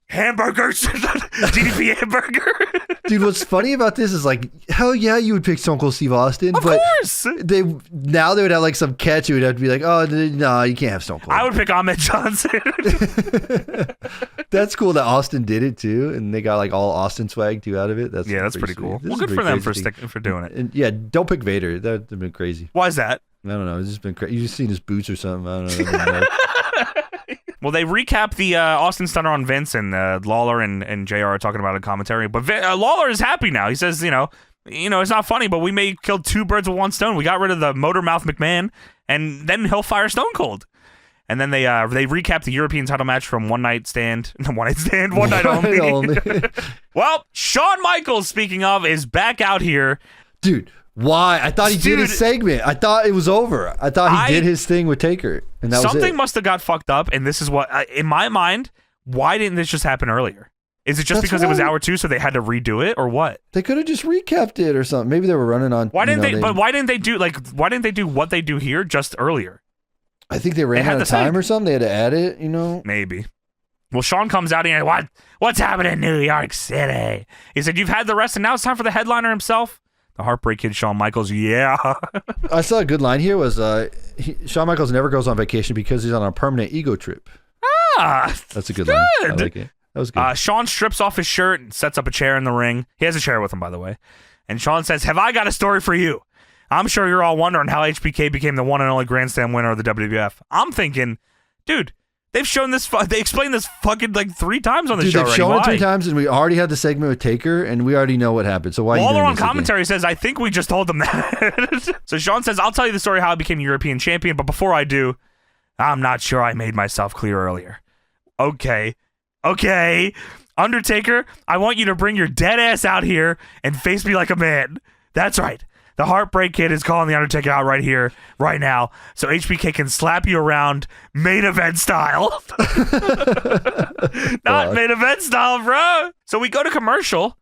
hamburgers. DDP hamburger. Dude, what's funny about this is like, hell yeah, you would pick Stone Cold Steve Austin. Of but course. they would have like some catch. It would have to be like, oh, no, you can't have Stone Cold. I would pick Ahmed Johnson. That's cool that Austin did it too. And they got like all Austin swag too out of it. That's pretty cool. Well, good for them for doing it. And yeah, don't pick Vader. That would have been crazy. Why is that? I don't know. It's just been crazy. You just seen his boots or something. I don't know. Well, they recap the Austin Stunner on Vince, and Lawler and JR are talking about a commentary. But Lawler is happy now. He says, you know, it's not funny, but we may kill 2 birds with 1 stone. We got rid of the motor mouth McMahon, and then he'll fire Stone Cold. And then they recap the European title match from One Night Only. Well, Shawn Michaels, speaking of, is back out here. Dude, why? I thought he did his segment. I thought it was over. I thought he did his thing with Taker, and that was it. Something must have got fucked up, and this is what, in my mind, why didn't this just happen earlier? Is it just because it was hour 2, so they had to redo it, or what? They could have just recapped it or something. Maybe they were running on. Why didn't they? But why didn't they do what they do here just earlier? I think they ran out of time or something. They had to add it. Maybe. Well, Shawn comes out and what's happening in New York City? He said, "You've had the rest, and now it's time for the headliner himself." The Heartbreak Kid, Shawn Michaels, yeah. I saw a good line here was Shawn Michaels never goes on vacation because he's on a permanent ego trip. That's a good line. I like it. That was good. Shawn strips off his shirt and sets up a chair in the ring. He has a chair with him, by the way. And Shawn says, "Have I got a story for you? I'm sure you're all wondering how HBK became the one and only Grand Slam winner of the WWF. I'm thinking, dude, they've shown this. They explained this fucking like 3 times on the show already. They've shown it 3 times, and we already had the segment with Taker, and we already know what happened. So why? Lawler on commentary says, "I think we just told them that." So Shawn says, "I'll tell you the story how I became European champion, but before I do, I'm not sure I made myself clear earlier." Okay. Undertaker, I want you to bring your dead ass out here and face me like a man. That's right. The Heartbreak Kid is calling the Undertaker out right here, right now, so HBK can slap you around main event style. Not main event style, bro. So we go to commercial.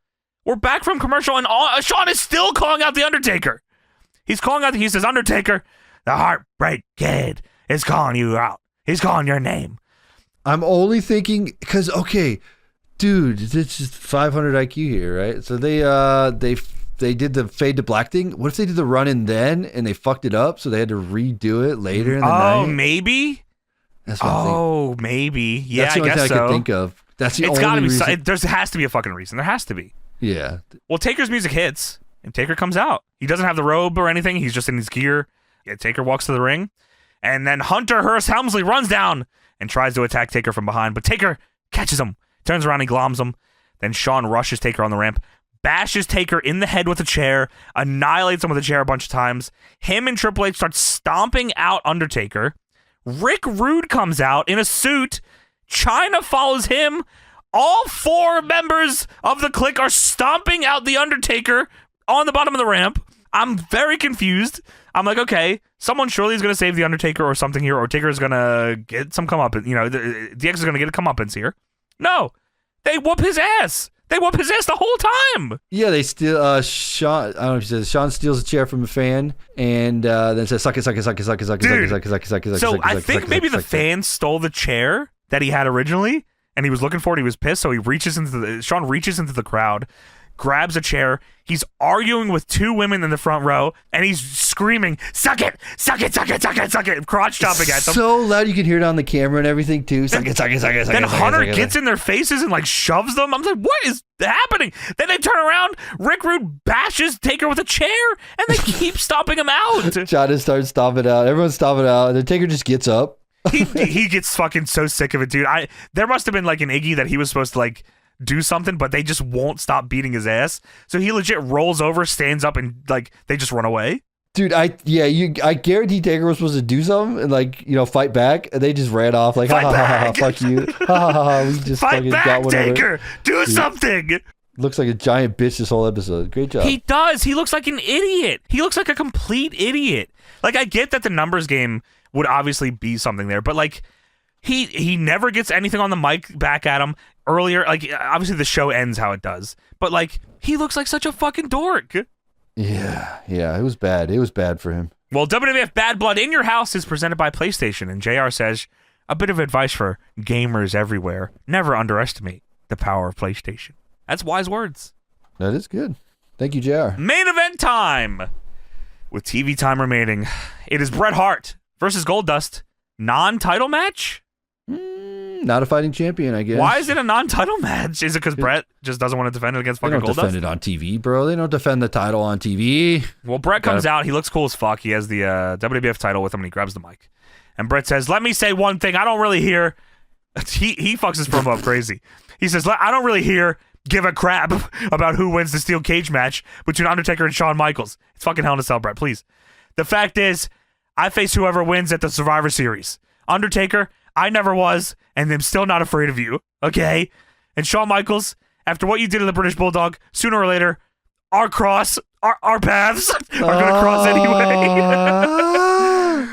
We're back from commercial, and Shawn is still calling out the Undertaker. He's calling out. He says, "Undertaker, the Heartbreak Kid is calling you out. He's calling your name." I'm only thinking because dude, it's just 500 IQ here, right? So they did the fade to black thing. What if they did the run in then and they fucked it up, so they had to redo it later in the night? Oh, maybe. That's what I'm thinking. Oh, maybe. Yeah, that's the only I guess thing I could think of. That's the only reason. There has to be a fucking reason. There has to be. Yeah. Well, Taker's music hits, and Taker comes out. He doesn't have the robe or anything. He's just in his gear. Yeah, Taker walks to the ring, and then Hunter Hearst Helmsley runs down and tries to attack Taker from behind, but Taker catches him, turns around and gloms him. Then Shawn rushes Taker on the ramp, bashes Taker in the head with a chair, annihilates him with a chair a bunch of times. Him and Triple H start stomping out Undertaker. Rick Rude comes out in a suit. Chyna follows him. All 4 members of the Clique are stomping out the Undertaker on the bottom of the ramp. I'm very confused. I'm like, okay, someone surely is going to save the Undertaker or something here, or Taker is going to get some comeuppance. DX is going to get a comeuppance here. No, they whoop his ass. They whoop his ass the whole time. Yeah, they steal. Sean, I don't know if he says Sean steals a chair from a fan and then says, "Suck it, suck it, suck it, suck it, suck it, suck it, suck it, suck it, suck it." So I think maybe the fan stole the chair that he had originally, and he was looking for it. He was pissed, so Sean reaches into the crowd, grabs a chair. He's arguing with 2 women in the front row, and he's screaming, "Suck it, suck it, suck it, suck it, suck it!" Crotch chopping at them. So loud you can hear it on the camera and everything too. Suck it, suck it, suck it, suck it. Then Hunter gets in their faces and like shoves them. I'm like, what is happening? Then they turn around. Rick Rude bashes Taker with a chair, and they keep stomping him out. John starts stomping out. Everyone's stomping out, and then Taker just gets up. he gets fucking so sick of it, dude. There must have been like an Iggy that he was supposed to like do something, but they just won't stop beating his ass. So he legit rolls over, stands up, and like they just run away. Dude, I guarantee Taker was supposed to do something and like fight back, and they just ran off like ha ha ha, fuck you, ha ha ha. We just fight fucking back, got whatever. Taker, do something. Looks like a giant bitch this whole episode. Great job. He does. He looks like an idiot. He looks like a complete idiot. Like I get that the numbers game would obviously be something there, but like he never gets anything on the mic back at him. Earlier, like obviously the show ends how it does, but like he looks like such a fucking dork. Yeah, it was bad. It was bad for him. Well, WWF Bad Blood in Your House is presented by PlayStation, and JR says, a bit of advice for gamers everywhere. Never underestimate the power of PlayStation. That's wise words. That is good. Thank you, JR. Main event time! With TV time remaining, it is Bret Hart versus Goldust. Non-title match? Not a fighting champion, I guess. Why is it a non-title match? Is it because Bret just doesn't want to defend it against fucking Goldust? They don't defend it on TV, bro. They don't defend the title on TV. Well, Bret comes out. He looks cool as fuck. He has the WWF title with him, and he grabs the mic. And Bret says, let me say one thing. I don't really hear... He fucks his promo up crazy. He says, I don't really give a crap about who wins the steel cage match between Undertaker and Shawn Michaels. It's fucking Hell in a Cell, Bret, please. The fact is, I face whoever wins at the Survivor Series. Undertaker, I never was, and I'm still not afraid of you, okay? And Shawn Michaels, after what you did to the British Bulldog, sooner or later, our paths are going to cross anyway.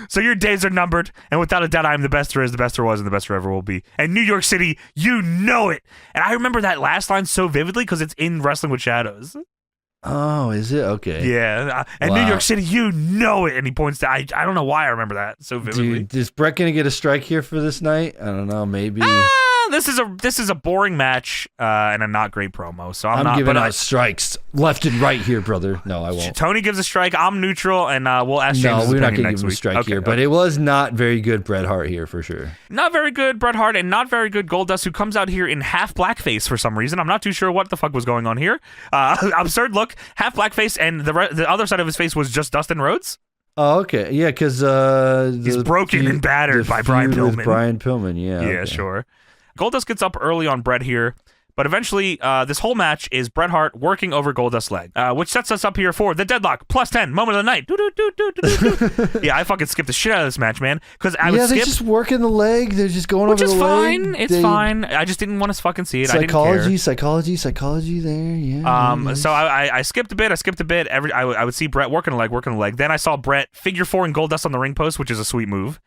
So your days are numbered, and without a doubt, I am the best there is, the best there was, and the best there ever will be. And New York City, you know it. And I remember that last line so vividly because it's in Wrestling with Shadows. Oh, is it? Okay. Yeah. And wow. New York City, you know it. And he points to, I don't know why I remember that so vividly. Dude, is Bret going to get a strike here for this night? I don't know. Maybe. This is a boring match and a not great promo. So I'm not giving out strikes left and right here, brother. No, I won't. Tony gives a strike. I'm neutral, and we'll ask James. No, we're not going to give him a strike here, but it was not very good Bret Hart here for sure. Not very good Bret Hart, and not very good Goldust, who comes out here in half blackface for some reason. I'm not too sure what the fuck was going on here. Absurd look, half blackface, and the other side of his face was just Dustin Rhodes. Oh, okay. Yeah, because he's broken and battered by Brian Pillman. Brian Pillman, yeah. Yeah, okay. Sure. Goldust gets up early on Bret here, but eventually this whole match is Bret Hart working over Goldust's leg, which sets us up here for the Deadlock plus 10 moment of the night. Yeah, I fucking skipped the shit out of this match, man, because I would skip. Yeah, they're just working the leg. They're just going over the leg. Which is fine. It's fine. I just didn't want to fucking see it. Psychology there. Yeah. So I skipped a bit. I would see Bret working the leg. Then I saw Bret figure 4 and Goldust on the ring post, which is a sweet move.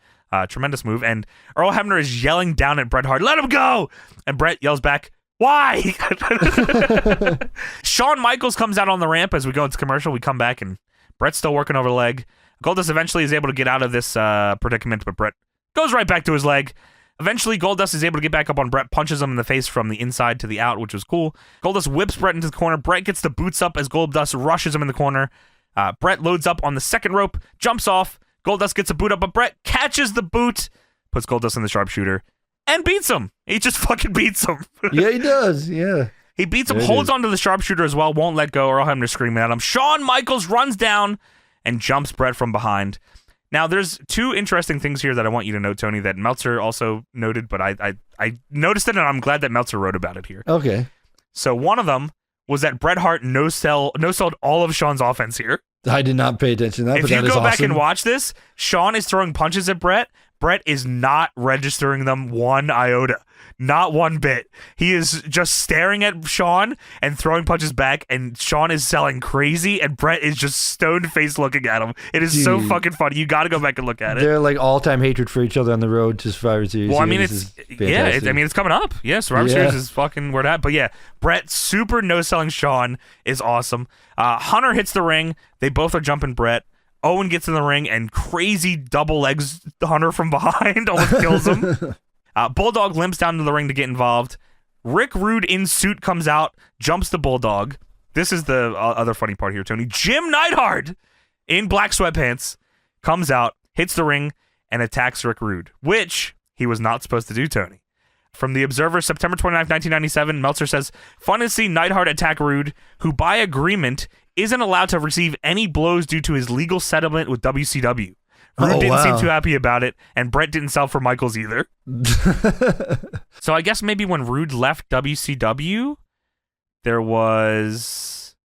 Tremendous move. And Earl Hebner is yelling down at Bret Hart, let him go! And Bret yells back, why? Shawn Michaels comes out on the ramp as we go into commercial. We come back and Bret's still working over the leg. Goldust eventually is able to get out of this predicament, but Bret goes right back to his leg. Eventually, Goldust is able to get back up on Bret, punches him in the face from the inside to the out, which was cool. Goldust whips Bret into the corner. Bret gets the boots up as Goldust rushes him in the corner. Bret loads up on the second rope, jumps off. Goldust gets a boot up, but Bret catches the boot, puts Goldust in the sharpshooter, and beats him. He just fucking beats him. Yeah, he does. Yeah. He beats him, holds onto the sharpshooter as well, won't let go. Earl Hebner screaming at him. Shawn Michaels runs down and jumps Bret from behind. Now, there's two interesting things here that I want you to note, Tony, that Meltzer also noted, but I noticed it, and I'm glad that Meltzer wrote about it here. Okay. So one of them was that Bret Hart no-sold all of Shawn's offense here. I did not pay attention to that, If but you that is go back awesome. and watch this, Shawn is throwing punches at Bret. Bret is not registering them one iota. Not one bit. He is just staring at Shawn and throwing punches back, and Shawn is selling crazy, and Bret is just stone-faced looking at him. It is so Dude. fucking funny. You got to go back and look at it. They're like all-time hatred for each other on the road to Survivor Series. Well, I mean, This it's is fantastic. it's coming up. Yeah, Survivor Yeah. Series is fucking where that. But yeah, Bret super no-selling Shawn is awesome. Hunter hits the ring. They both are jumping Bret. Owen gets in the ring and crazy double legs Hunter from behind almost kills him. Bulldog limps down to the ring to get involved. Rick Rude in suit comes out, jumps the Bulldog. This is the other funny part here, Tony. Jim Neidhart in black sweatpants comes out, hits the ring, and attacks Rick Rude, which he was not supposed to do, Tony. From The Observer, September 29th, 1997, Meltzer says, fun to see Neidhart attack Rude, who by agreement isn't allowed to receive any blows due to his legal settlement with WCW. Rude didn't seem too happy about it, and Bret didn't sell for Michaels either. So I guess maybe when Rude left WCW, there was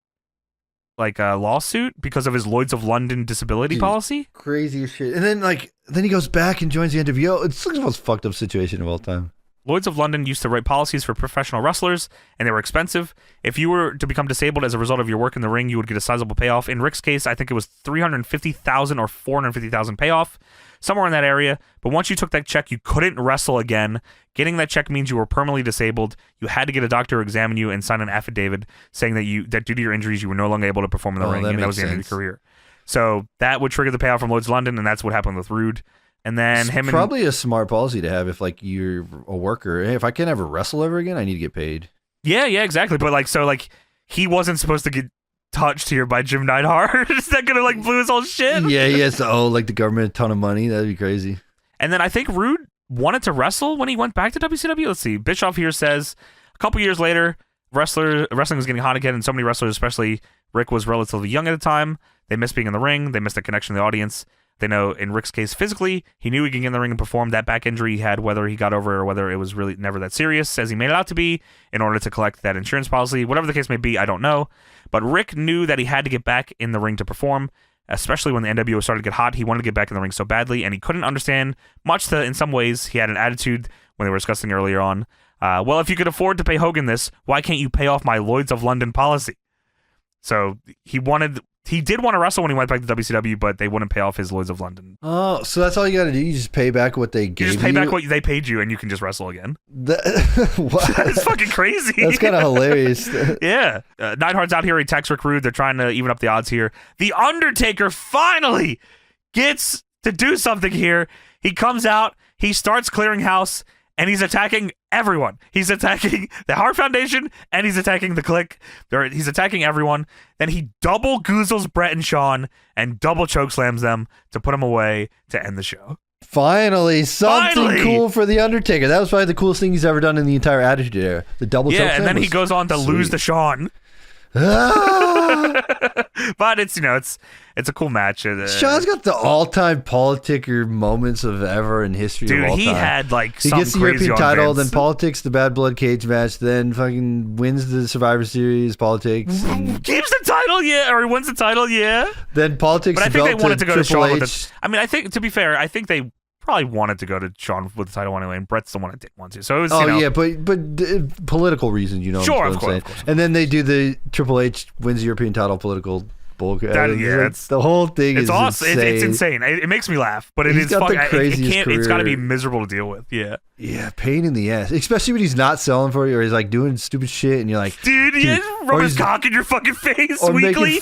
like a lawsuit because of his Lloyd's of London disability policy. Crazy as shit. And then he goes back and joins the NWO. It's the most fucked up situation of all time. Lloyd's of London used to write policies for professional wrestlers, and they were expensive. If you were to become disabled as a result of your work in the ring, you would get a sizable payoff. In Rick's case, I think it was $350,000 or $450,000 payoff, somewhere in that area. But once you took that check, you couldn't wrestle again. Getting that check means you were permanently disabled. You had to get a doctor to examine you and sign an affidavit saying that due to your injuries, you were no longer able to perform in the ring, and that was the end of your career. So that would trigger the payoff from Lloyd's of London, and that's what happened with Rude. And then It's probably a smart policy to have if like you're a worker. Hey, if I can't ever wrestle ever again, I need to get paid. Yeah, exactly. But he wasn't supposed to get touched here by Jim Neidhart. Is that gonna blow his whole shit? Yeah, he has to owe like the government a ton of money. That'd be crazy. And then I think Rude wanted to wrestle when he went back to WCW. Let's see. Bischoff here says a couple years later, wrestling was getting hot again, and so many wrestlers, especially Rick, was relatively young at the time. They missed being in the ring. They missed the connection to the audience. They know in Rick's case, physically, he knew he could get in the ring and perform. That back injury he had, whether he got over it or whether it was really never that serious, as he made it out to be, in order to collect that insurance policy. Whatever the case may be, I don't know. But Rick knew that he had to get back in the ring to perform, especially when the NWO started to get hot. He wanted to get back in the ring so badly, and he couldn't understand, much to, in some ways, he had an attitude when they were discussing earlier on. Well, if you could afford to pay Hogan this, why can't you pay off my Lloyd's of London policy? So he did want to wrestle when he went back to WCW, but they wouldn't pay off his Lloyd's of London. Oh, so that's all you got to do? You just pay back what they gave you? You just pay back what they paid you, and you can just wrestle again. What? That's fucking crazy. That's kind of hilarious. Yeah. Neidhart's out here. He attacks Rick Rude. They're trying to even up the odds here. The Undertaker finally gets to do something here. He comes out. He starts clearing house. And he's attacking everyone. He's attacking the Hart Foundation, and he's attacking the Clique. He's attacking everyone. Then he double goozles Bret and Shawn and double chokeslams them to put them away to end the show. Finally, something cool for The Undertaker. That was probably the coolest thing he's ever done in the entire Attitude Era. The double chokeslam. Yeah, and then he goes on to lose to Shawn. But it's a cool match. Shawn's got the all-time politicker moments of ever in history. Dude, of all he time. had he gets the crazy European on title, Vince. then politics, the Bad Blood cage match, then fucking wins the Survivor Series, politics, and keeps the title, yeah, or he wins the title, yeah. then politics. But I think they wanted to go to Shawn with H. it. I mean, I think to be fair, I think they probably wanted to go to Shawn with the title anyway, and Bret's the one that didn't want to. So it was, yeah, but political reasons, Sure, what of I'm course. saying. And then they do the Triple H wins the European title political bullshit. It's the whole thing. It's is awesome. Insane. It's insane. It makes me laugh, but He's got the craziest It's got to be career. miserable to deal with. Yeah. Yeah, pain in the ass, especially when he's not selling for you or he's like doing stupid shit, and you're like, Dude, or rub his he's- cock in your fucking face or weekly.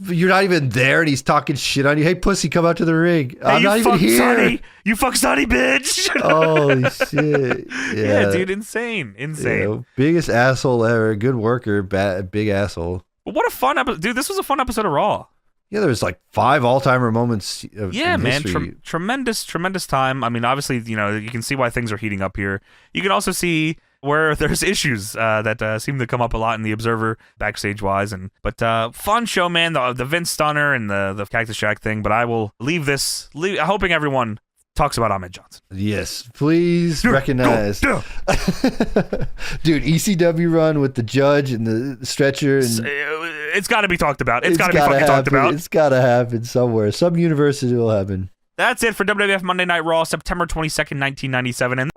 you're not even there, and he's talking shit on you. Hey, pussy, come out to the ring. I'm you not even fuck here. Sonny. You fuck Sonny, bitch. Holy shit! Yeah, dude, insane. Yeah, biggest asshole ever. Good worker, big asshole. But what a fun episode, dude. This was a fun episode of Raw. Yeah, there was like 5 all-timer moments of Yeah, in man, history. tremendous time. I mean, obviously, you can see why things are heating up here. You can also see where there's issues that seem to come up a lot in the Observer backstage-wise. But fun show, man. The Vince Stunner and the Cactus Jack thing. But I will leave this, hoping everyone talks about Ahmed Johnson. Yes, please recognize. Dude, ECW run with the judge and the stretcher. And it's got to be talked about. It's got to be fucking talked about. It's got to happen somewhere. Some universe it will happen. That's it for WWF Monday Night Raw, September 22nd, 1997. And